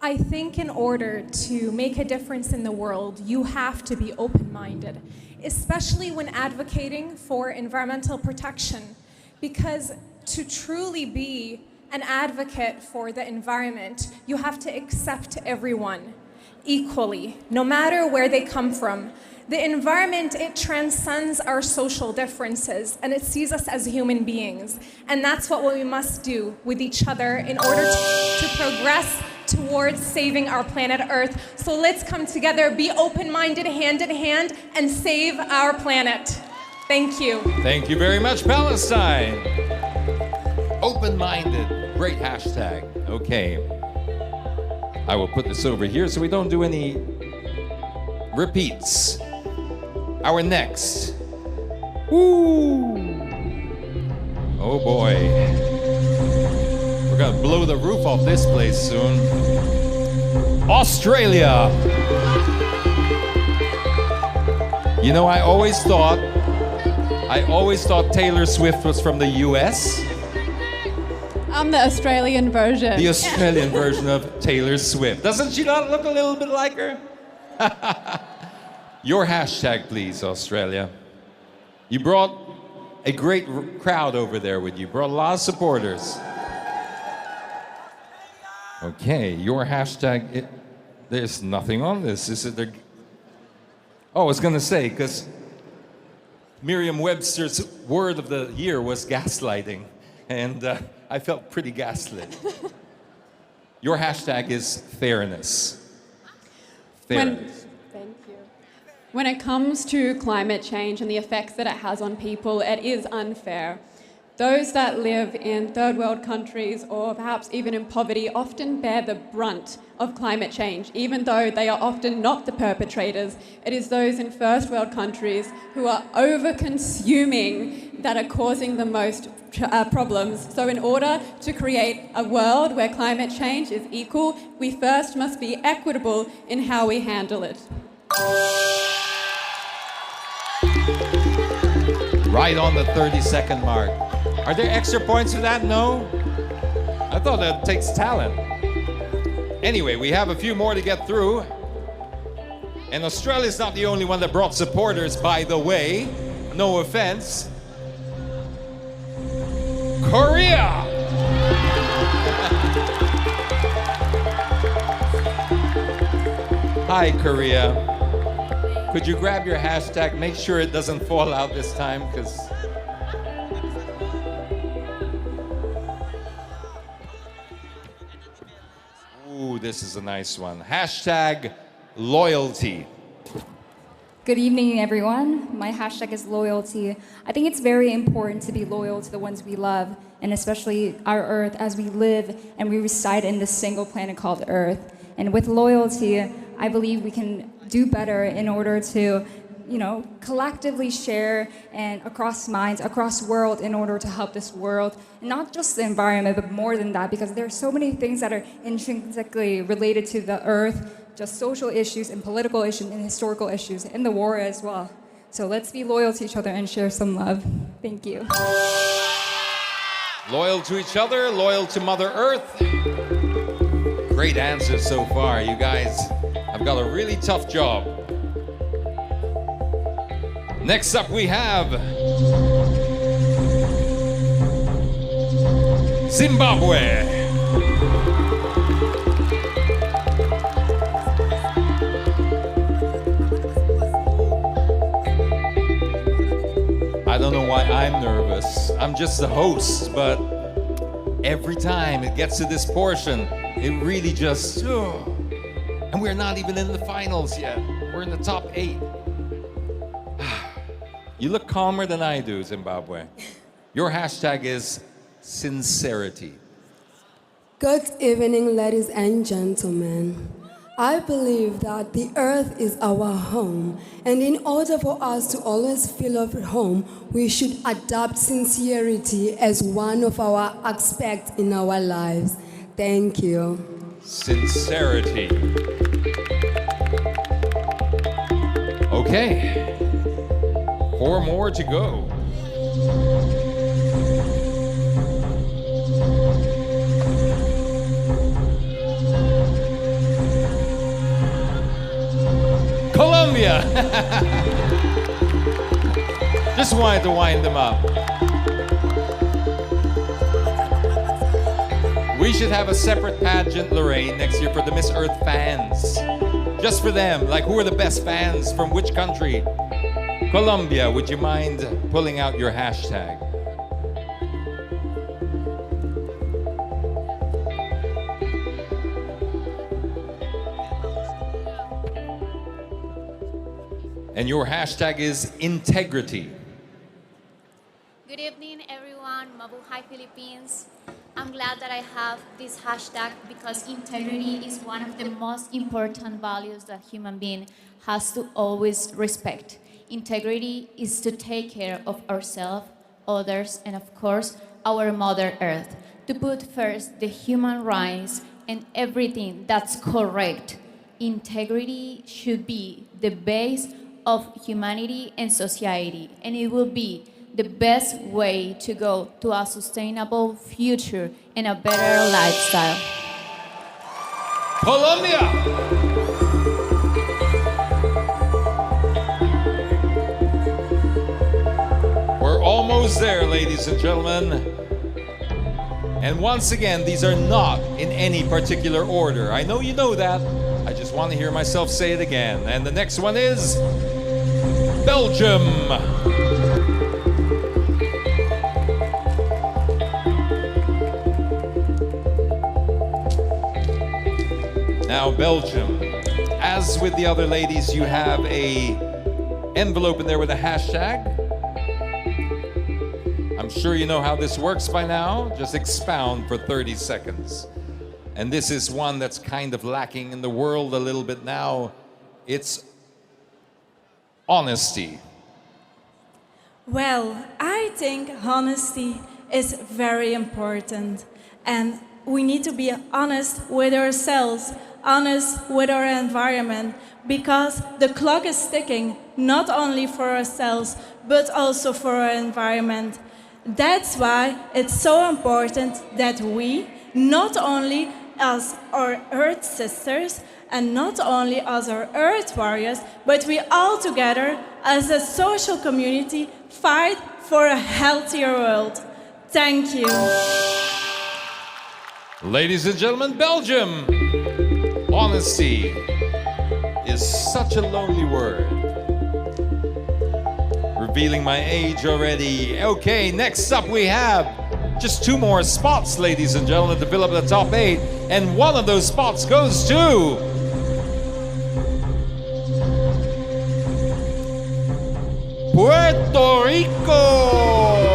I think in order to make a difference in the world, you have to be open-minded, especially when advocating for environmental protection, because to truly be an advocate for the environment, you have to accept everyone equally, no matter where they come from. The environment, it transcends our social differences and it sees us as human beings. And that's what we must do with each other in order to progress towards saving our planet Earth. So let's come together, be open-minded, hand in hand, and save our planet. Thank you. Thank you very much, Palestine. Open-minded, great hashtag. Okay. I will put this over here so we don't do any repeats. Our next. Woo! Oh boy. We're gonna blow the roof off this place soon. Australia. You know, I always thought Taylor Swift was from the US. I'm the Australian version. The Australian version of Taylor Swift. Doesn't she not look a little bit like her? Your hashtag, please, Australia. You brought a great crowd over there with you. Brought a lot of supporters. Okay, your hashtag. There's nothing on this. Is it? Oh, I was gonna say because Merriam-Webster's word of the year was gaslighting, and I felt pretty gaslit. Your hashtag is fairness. Fairness. Thank you. When it comes to climate change and the effects that it has on people, it is unfair. Those that live in third world countries or perhaps even in poverty often bear the brunt of climate change, even though they are often not the perpetrators. It is those in first world countries who are over-consuming that are causing the most problems. So in order to create a world where climate change is equal, we first must be equitable in how we handle it. Right on the 30-second mark. Are there extra points for that? No? I thought that takes talent. Anyway, we have a few more to get through. And Australia's not the only one that brought supporters, by the way. No offense. Korea! Hi, Korea. Could you grab your hashtag? Make sure it doesn't fall out this time, because ooh, this is a nice one. Hashtag loyalty. Good evening, everyone. My hashtag is loyalty. I think it's very important to be loyal to the ones we love, and especially our Earth, as we live and we reside in this single planet called Earth. And with loyalty, I believe we can do better in order to, collectively share and across minds, across world, in order to help this world, and not just the environment, but more than that, because there are so many things that are intrinsically related to the Earth, just social issues and political issues and historical issues, and the war as well. So let's be loyal to each other and share some love. Thank you. Loyal to each other, loyal to Mother Earth. Great answers so far. You guys have got a really tough job. Next up we have Zimbabwe. I don't know why I'm nervous. I'm just the host, but every time it gets to this portion, it really just... And we're not even in the finals yet. We're in the top 8. You look calmer than I do, Zimbabwe. Your hashtag is sincerity. Good evening, ladies and gentlemen. I believe that the earth is our home, and in order for us to always feel at home, we should adopt sincerity as one of our aspects in our lives. Thank you. Sincerity. Okay. 4 more to go. Colombia. Just wanted to wind them up. We should have a separate pageant, Lorraine, next year for the Miss Earth fans. Just for them. Like, who are the best fans from which country? Colombia, would you mind pulling out your hashtag? And your hashtag is integrity. Good evening, everyone. Mabuhay Philippines. I'm glad that I have this hashtag because integrity is one of the most important values that human being has to always respect. Integrity is to take care of ourselves, others, and of course, our Mother Earth. To put first the human rights and everything that's correct. Integrity should be the base of humanity and society, and it will be the best way to go to a sustainable future and a better lifestyle. Colombia! We're almost there, ladies and gentlemen. And once again, these are not in any particular order. I know you know that. I just want to hear myself say it again. And the next one is Belgium. Now, Belgium. As with the other ladies, you have a envelope in there with a hashtag. I'm sure you know how this works by now. Just expound for 30 seconds. And this is one that's kind of lacking in the world a little bit now. It's honesty. Well, I think honesty is very important. And we need to be honest with ourselves, honest with our environment, because the clock is ticking, not only for ourselves, but also for our environment. That's why it's so important that we, not only as our Earth sisters and not only as our Earth warriors, but we all together as a social community fight for a healthier world. Thank you. Ladies and gentlemen, Belgium. Honesty is such a lonely word. Revealing my age already. Okay, next up we have just 2 more spots, ladies and gentlemen, to fill up the top 8. And one of those spots goes to Puerto Rico.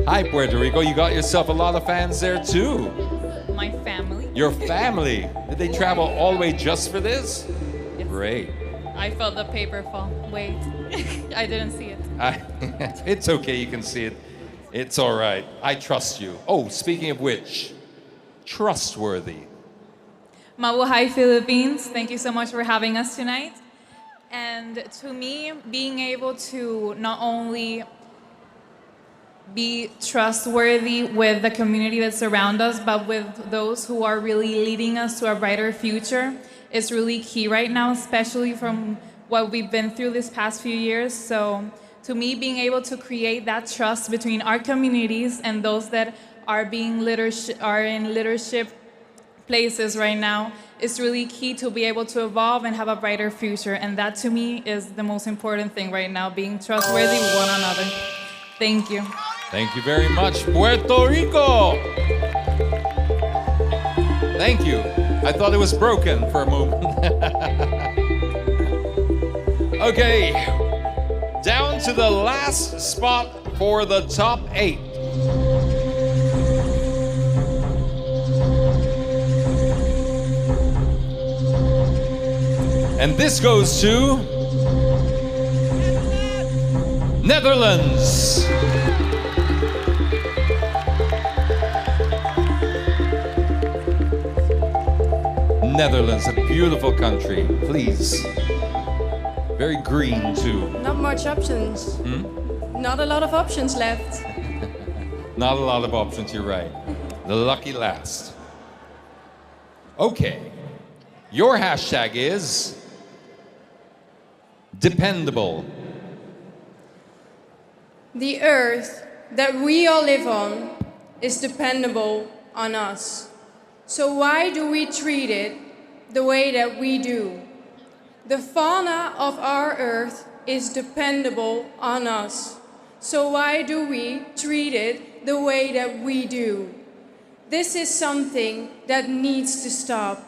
Hi, Puerto Rico. You got yourself a lot of fans there too. My family. Your family. Did they travel all the way just for this? Yes. Great. I felt the paper fall. Wait, I didn't see it. It's okay, you can see it. It's all right. I trust you. Oh, speaking of which, trustworthy. Mabuhay Philippines, thank you so much for having us tonight. And to me, being able to not only be trustworthy with the community that surrounds us, but with those who are really leading us to a brighter future is really key right now, especially from what we've been through this past few years. So to me, being able to create that trust between our communities and those that are in leadership places right now is really key to be able to evolve and have a brighter future. And that to me is the most important thing right now, being trustworthy with one another. Thank you. Thank you very much, Puerto Rico. Thank you. I thought it was broken for a moment. Okay, down to the last spot for the top 8. And this goes to Netherlands. Netherlands, a beautiful country, please. Very green too. Not much options. Not a lot of options left. Not a lot of options, you're right. The lucky last. Okay, your hashtag is dependable. The earth that we all live on is dependable on us. So why do we treat it the way that we do? The fauna of our earth is dependable on us. So why do we treat it the way that we do? This is something that needs to stop.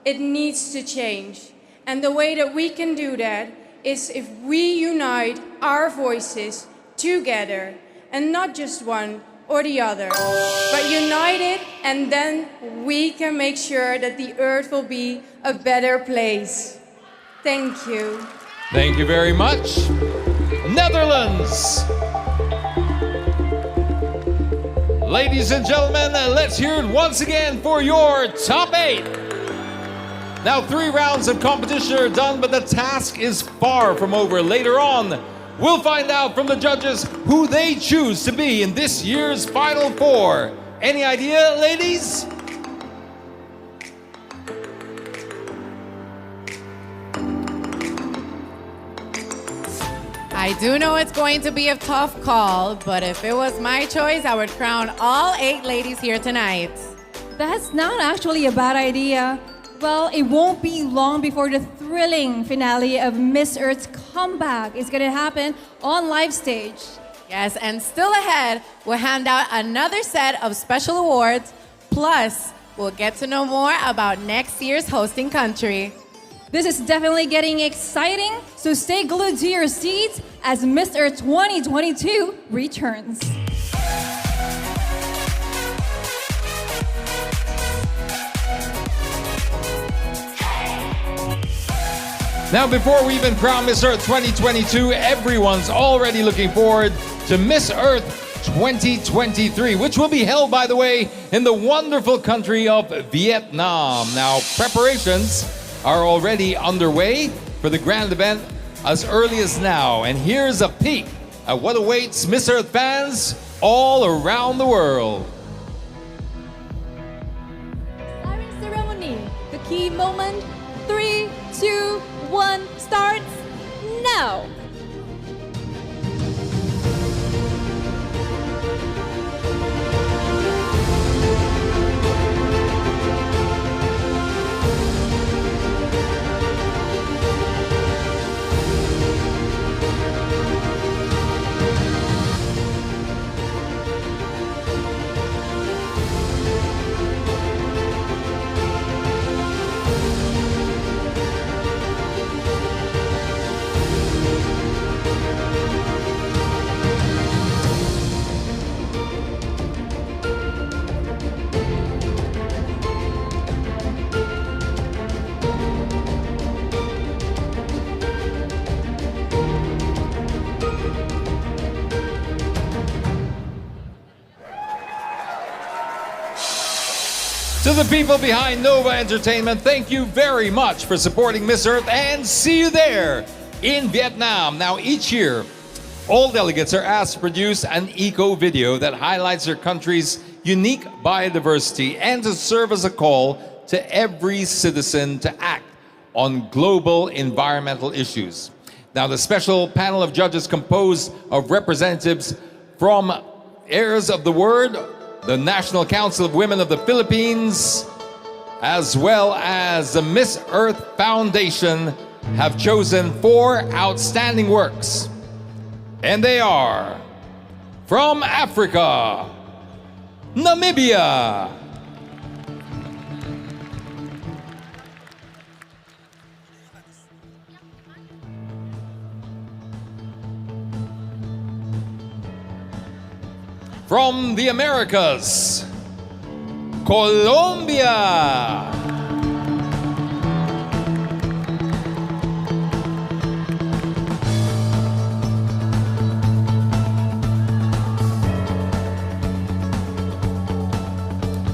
It needs to change. And the way that we can do that is if we unite our voices together, and not just one or the other, but united, and then we can make sure that the earth will be a better place. Thank you. Thank you very much. Netherlands. Ladies and gentlemen, let's hear it once again for your top 8. Now, 3 rounds of competition are done, but the task is far from over. Later on, we'll find out from the judges who they choose to be in this year's Final Four. Any idea, ladies? I do know it's going to be a tough call, but if it was my choice, I would crown all 8 ladies here tonight. That's not actually a bad idea. Well, it won't be long before the thrilling finale of Miss Earth's comeback is going to happen on live stage. Yes, and still ahead, we'll hand out another set of special awards, plus we'll get to know more about next year's hosting country. This is definitely getting exciting, so stay glued to your seats as Miss Earth 2022 returns. Now, before we even crown Miss Earth 2022, everyone's already looking forward to Miss Earth 2023, which will be held, by the way, in the wonderful country of Vietnam. Now, preparations are already underway for the grand event as early as now. And here's a peek at what awaits Miss Earth fans all around the world. Siren ceremony, the key moment, 3, 2, 1, starts now. To the people behind Nova Entertainment, thank you very much for supporting Miss Earth, and see you there in Vietnam. Now, each year, all delegates are asked to produce an eco video that highlights their country's unique biodiversity and to serve as a call to every citizen to act on global environmental issues. Now, the special panel of judges composed of representatives from heirs of the word, the National Council of Women of the Philippines, as well as the Miss Earth Foundation, have chosen 4 outstanding works. And they are from Africa, Namibia, from the Americas, Colombia,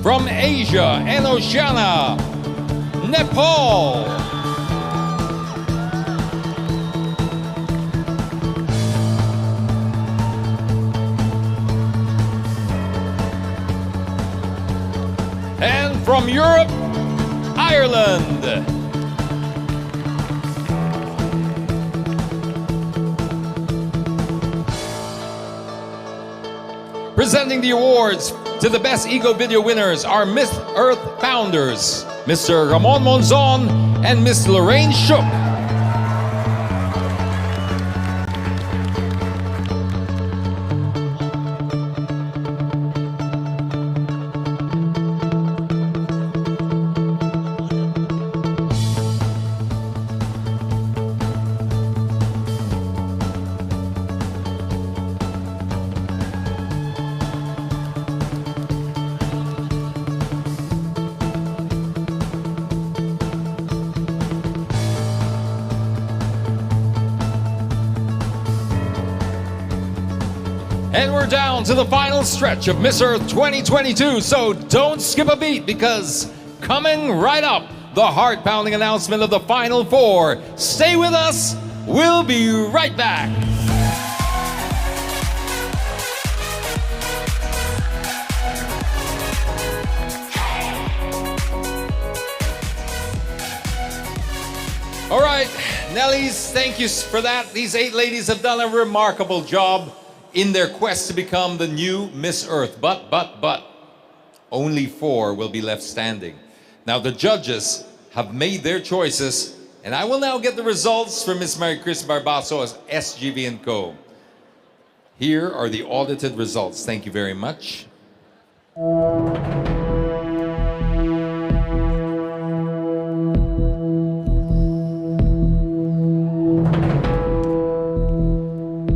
from Asia and Oceania, Nepal, and from Europe, Ireland. Presenting the awards to the best Eco Video winners are Miss Earth founders, Mr. Ramon Monzon and Miss Lorraine Shook. And we're down to the final stretch of Miss Earth 2022, so don't skip a beat, because coming right up, the heart-pounding announcement of the Final Four. Stay with us. We'll be right back. All right, Nellies, thank you for that. These 8 ladies have done a remarkable job in their quest to become the new Miss Earth. But, only 4 will be left standing. Now, the judges have made their choices, and I will now get the results from Miss Mary Chris Barbaso as SGV & Co. Here are the audited results. Thank you very much.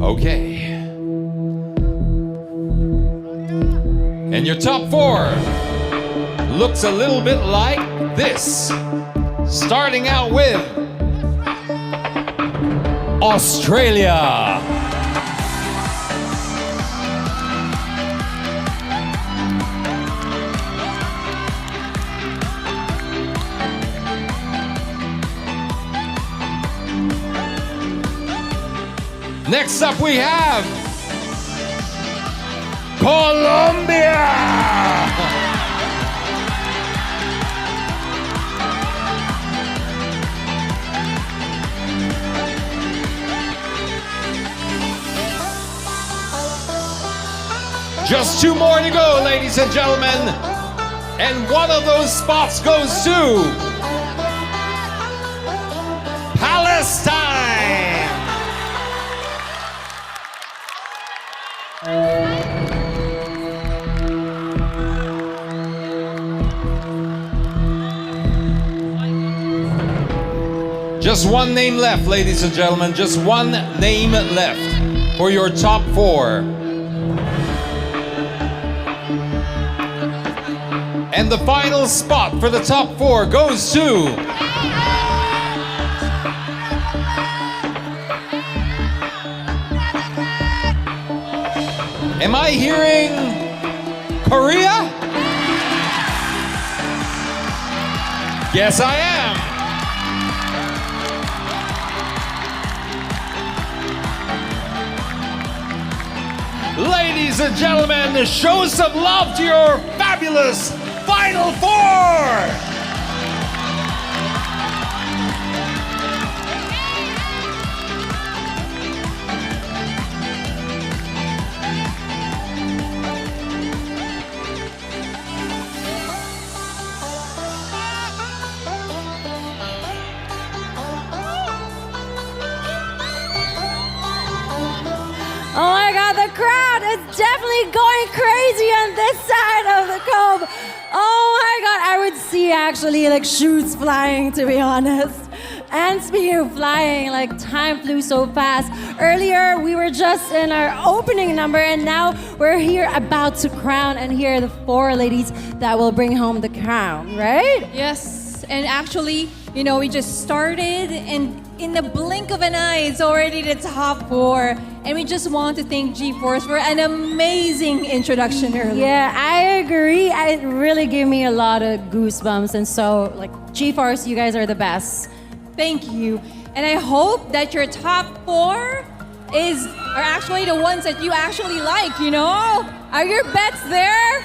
Okay. And your top 4 looks a little bit like this. Starting out with Australia. Next up we have Colombia. Just 2 more to go, ladies and gentlemen. And one of those spots goes to Palestine. Just 1 name left, ladies and gentlemen. Just 1 name left for your top 4. And the final spot for the top 4 goes to Am I hearing Korea? Yes, I am. Ladies and gentlemen, show some love to your fabulous Final Four! Oh my God, the crowd is definitely going crazy on this side of the cove. Oh my God, I would see actually like shoes flying, to be honest. And speaking of flying, like time flew so fast. Earlier, we were just in our opening number, and now we're here about to crown and hear the 4 ladies that will bring home the crown, right? Yes, and actually, you know, we just started, and in the blink of an eye, it's already the top 4. And we just want to thank G-Force for an amazing introduction earlier. Yeah, I agree. It really gave me a lot of goosebumps. And so, like, G-Force, you guys are the best. Thank you. And I hope that your top 4 are actually the ones that you actually like, you know? Are your bets there?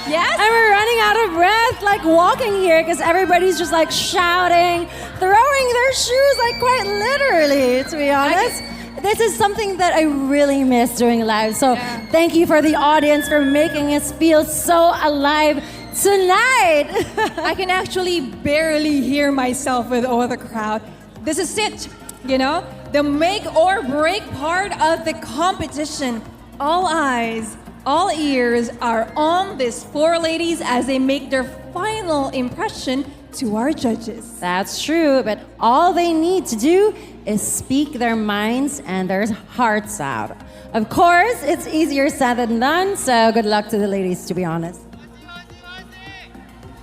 Yes? And we're running out of breath, like walking here, because everybody's just like shouting, throwing their shoes, like quite literally, to be honest. This is something that I really miss doing live. So thank you for the audience for making us feel so alive tonight. I can actually barely hear myself with all the crowd. This is it, you know? The make or break part of the competition. All eyes, all ears are on these 4 ladies as they make their final impression to our judges. That's true, but all they need to do is speak their minds and their hearts out. Of course, it's easier said than done, so good luck to the ladies, to be honest.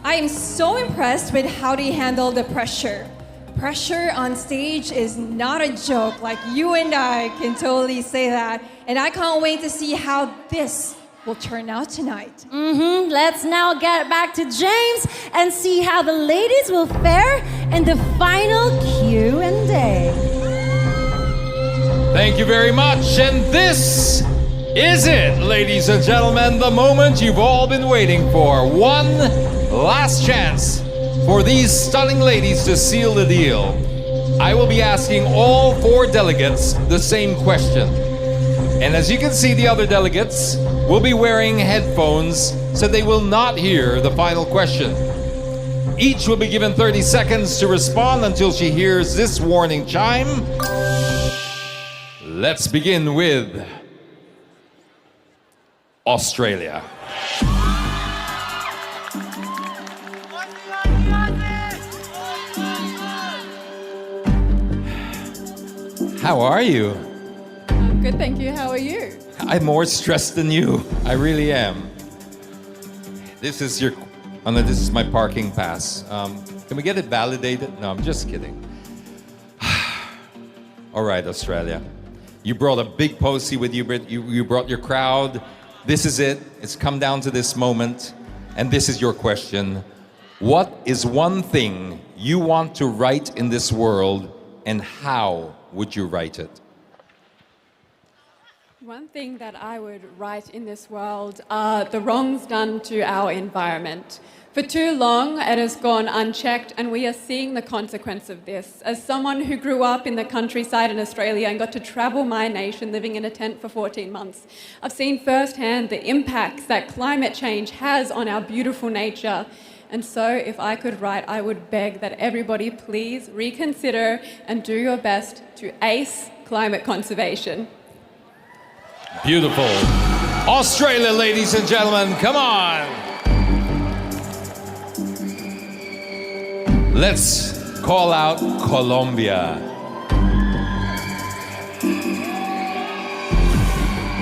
I am so impressed with how they handle the pressure. Pressure on stage is not a joke, like you and I can totally say that. And I can't wait to see how this will turn out tonight. Let's now get back to James and see how the ladies will fare in the final Q&A. Thank you very much. And this is it, ladies and gentlemen, the moment you've all been waiting for. One last chance for these stunning ladies to seal the deal. I will be asking all 4 delegates the same question. And as you can see, the other delegates will be wearing headphones so they will not hear the final question. Each will be given 30 seconds to respond until she hears this warning chime. Let's begin with Australia. How are you? I'm good, thank you. How are you? I'm more stressed than you. I really am. This is your... Oh no, this is my parking pass. Can we get it validated? No, I'm just kidding. All right, Australia. You brought a big postie with you, Brit. You brought your crowd. This is it. It's come down to this moment. And this is your question. What is one thing you want to write in this world, and how would you write it? One thing that I would write in this world are the wrongs done to our environment. For too long, it has gone unchecked, and we are seeing the consequence of this. As someone who grew up in the countryside in Australia and got to travel my nation living in a tent for 14 months, I've seen firsthand the impacts that climate change has on our beautiful nature. And so if I could write, I would beg that everybody please reconsider and do your best to ace climate conservation. Beautiful. Australia, ladies and gentlemen, come on. Let's call out Colombia.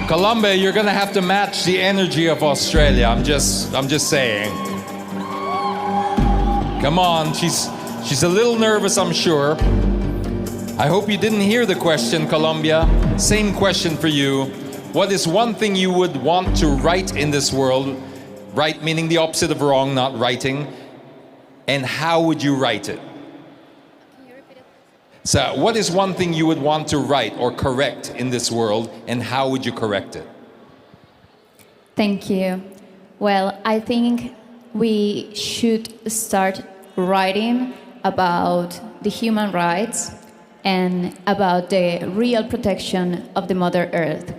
Colombia, you're gonna have to match the energy of Australia. I'm just saying. Come on, she's a little nervous, I'm sure. I hope you didn't hear the question, Colombia. Same question for you. What is one thing you would want to write in this world? Write meaning the opposite of wrong, not writing. And how would you write it? Can you repeat it? So, what is one thing you would want to write or correct in this world, and how would you correct it? Thank you. Well, I think we should start writing about the human rights and about the real protection of the Mother Earth.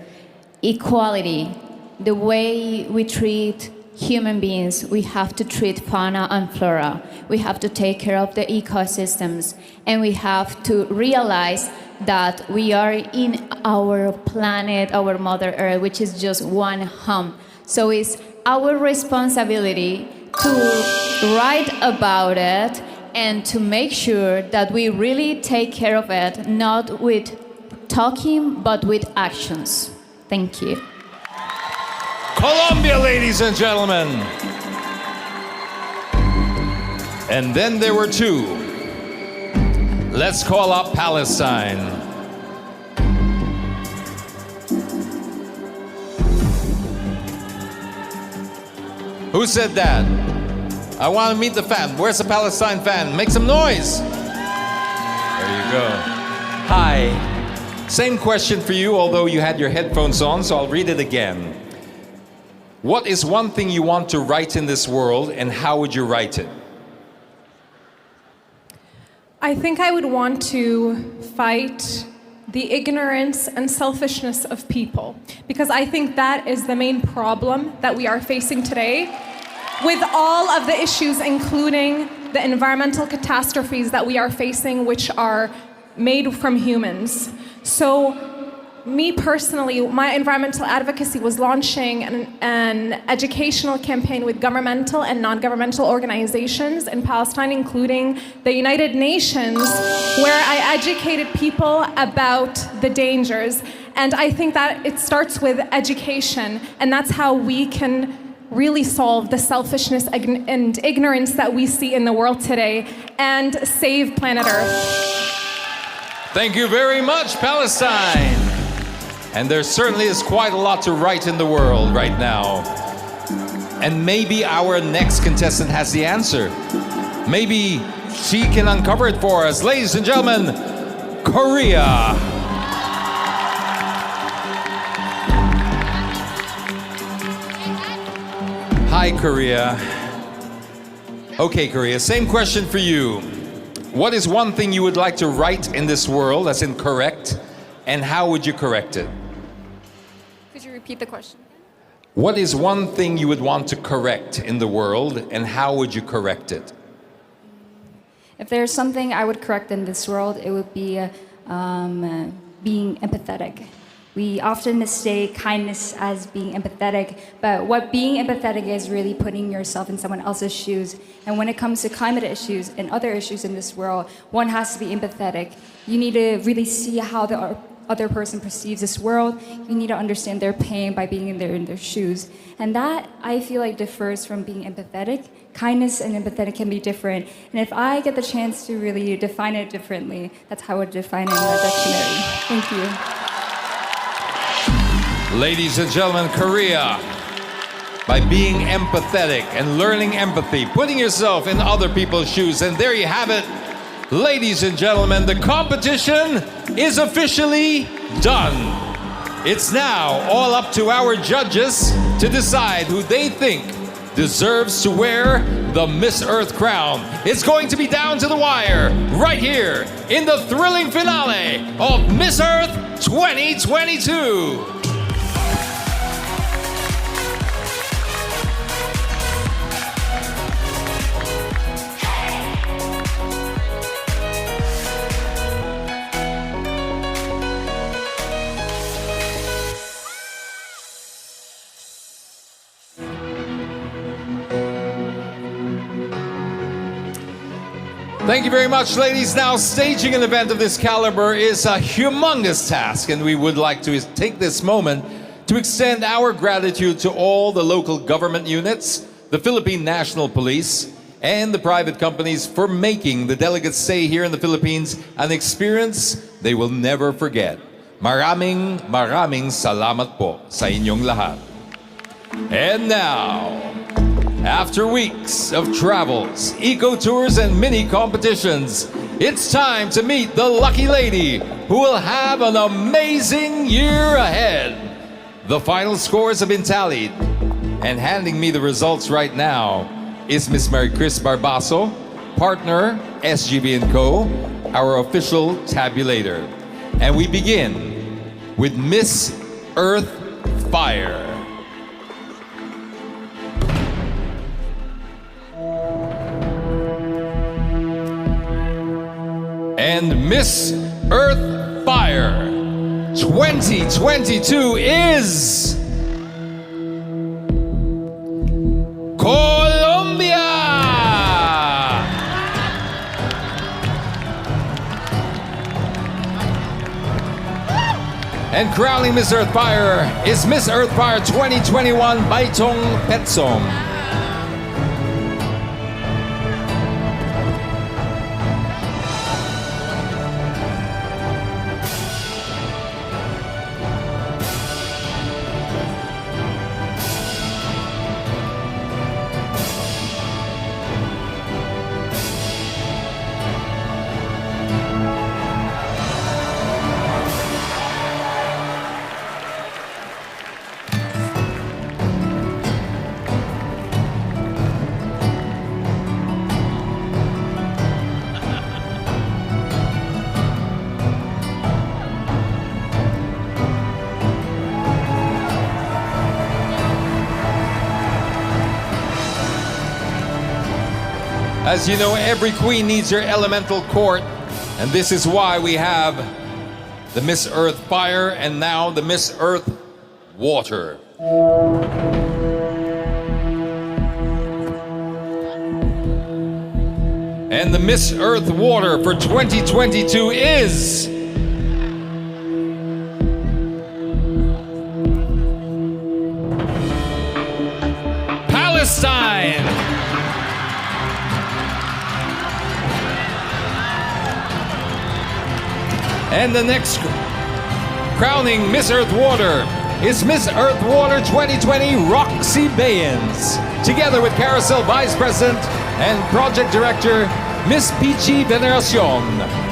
Equality, the way we treat human beings, we have to treat fauna and flora. We have to take care of the ecosystems, and we have to realize that we are in our planet, our Mother Earth, which is just one home. So it's our responsibility to write about it and to make sure that we really take care of it, not with talking, but with actions. Thank you. Colombia, ladies and gentlemen. And then there were 2. Let's call up Palestine. Who said that? I want to meet the fan. Where's the Palestine fan? Make some noise. There you go. Hi. Same question for you, although you had your headphones on, so I'll read it again. What is one thing you want to write in this world, and how would you write it? I think I would want to fight the ignorance and selfishness of people, because I think that is the main problem that we are facing today with all of the issues, including the environmental catastrophes that we are facing, which are made from humans. So, me personally, my environmental advocacy was launching an educational campaign with governmental and non-governmental organizations in Palestine, including the United Nations, where I educated people about the dangers. And I think that it starts with education, and that's how we can really solve the selfishness and ignorance that we see in the world today and save planet Earth. Thank you very much, Palestine. And there certainly is quite a lot to write in the world right now. And maybe our next contestant has the answer. Maybe she can uncover it for us. Ladies and gentlemen, Korea. Hi, Korea. Okay, Korea, same question for you. What is one thing you would like to write in this world, as in correct, and how would you correct it? Could you repeat the question? What is one thing you would want to correct in the world, and how would you correct it? If there's something I would correct in this world, it would be being empathetic. We often mistake kindness as being empathetic, but what being empathetic is really putting yourself in someone else's shoes. And when it comes to climate issues and other issues in this world, one has to be empathetic. You need to really see how the other person perceives this world. You need to understand their pain by being in their shoes. And that, I feel like, differs from being empathetic. Kindness and empathetic can be different. And if I get the chance to really define it differently, that's how I would define it in the dictionary. Thank you. Ladies and gentlemen, Korea, by being empathetic and learning empathy, putting yourself in other people's shoes, and there you have it. Ladies and gentlemen, the competition is officially done. It's now all up to our judges to decide who they think deserves to wear the Miss Earth crown. It's going to be down to the wire right here in the thrilling finale of Miss Earth 2022. Thank you very much, ladies. Now, staging an event of this caliber is a humongous task, and we would like to take this moment to extend our gratitude to all the local government units, the Philippine National Police, and the private companies for making the delegates' stay here in the Philippines an experience they will never forget. Maraming salamat po sa inyong lahat. And now, after weeks of travels, eco-tours, and mini competitions, it's time to meet the lucky lady who will have an amazing year ahead. The final scores have been tallied, and handing me the results right now is Miss Mary Chris Barbaso, partner SGB & Co., our official tabulator. And we begin with Miss Earth Fire. And Miss Earth Fire 2022 is Colombia! And crowning Miss Earth Fire is Miss Earth Fire 2021 Baitong Petsong. As you know, every queen needs her elemental court, and this is why we have the Miss Earth Fire and now the Miss Earth Water. And the Miss Earth Water for 2022 is Palestine. And the next Crowning Miss Earth Water is Miss Earth Water 2020 Roxy Bayens, together with Carousel Vice President and Project Director Miss Pichi Veneracion.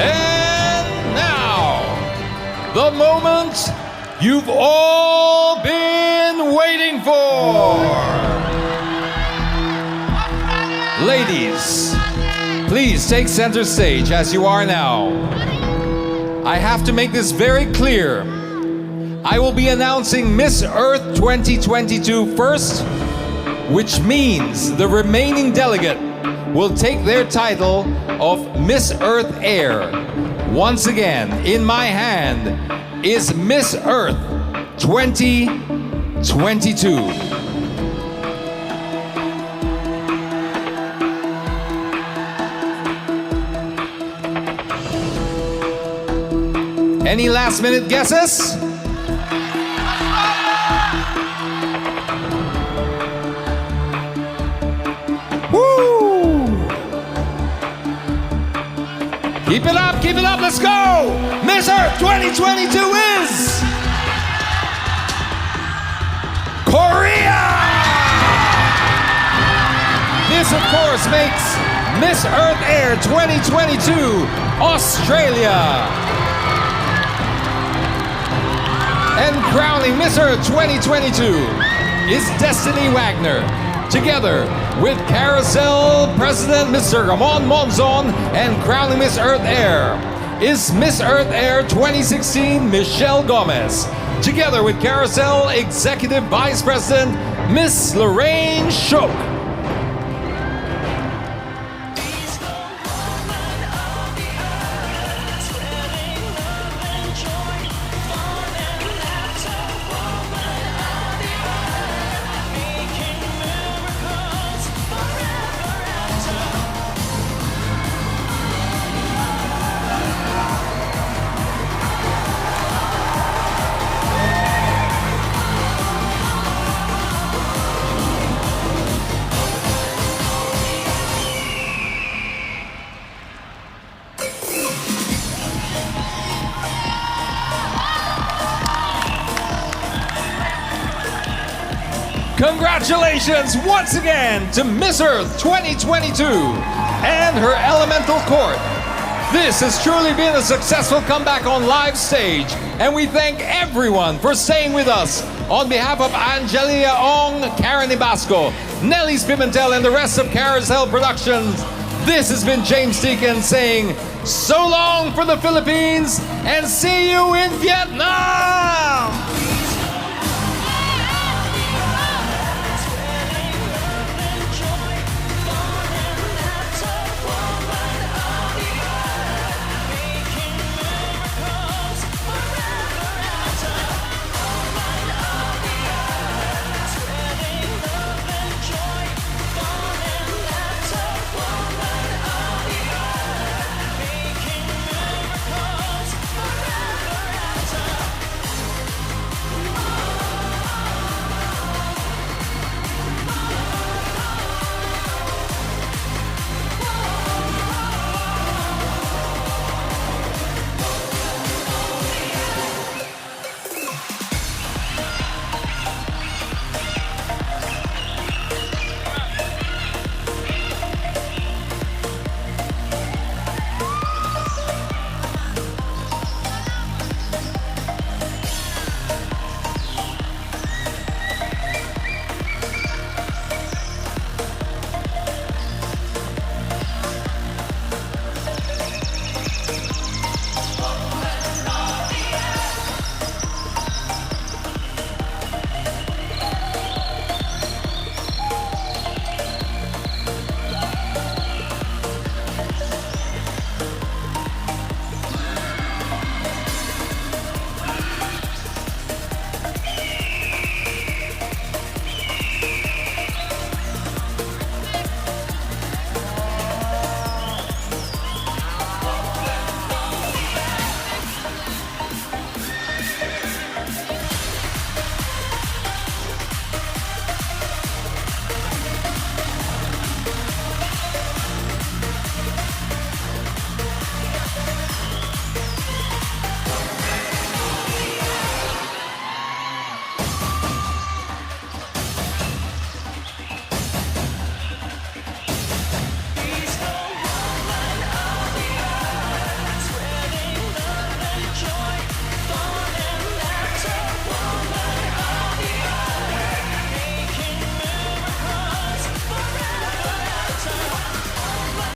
And now, the moment you've all been waiting for. Ladies, please take center stage as you are now. I have to make this very clear. I will be announcing Miss Earth 2022 first, which means the remaining delegate will take their title of Miss Earth Air. Once again, in my hand is Miss Earth 2022. Any last minute guesses? Woo! Keep it up, let's go! Miss Earth 2022 is Korea! This, of course, makes Miss Earth Air 2022 Australia. And crowning Miss Earth 2022 is Destiny Wagner, together with Carousel President Mr. Ramon Monzon, and crowning Miss Earth Air is Miss Earth Air 2016 Michelle Gomez, together with Carousel Executive Vice President Miss Lorraine Shook. Congratulations once again to Miss Earth 2022 and her elemental court. This has truly been a successful comeback on live stage, and we thank everyone for staying with us. On behalf of Angelia Ong, Karen Ibasco, Nelly Pimentel, and the rest of Carousel Productions, this has been James Deacon saying so long for the Philippines and see you in Vietnam!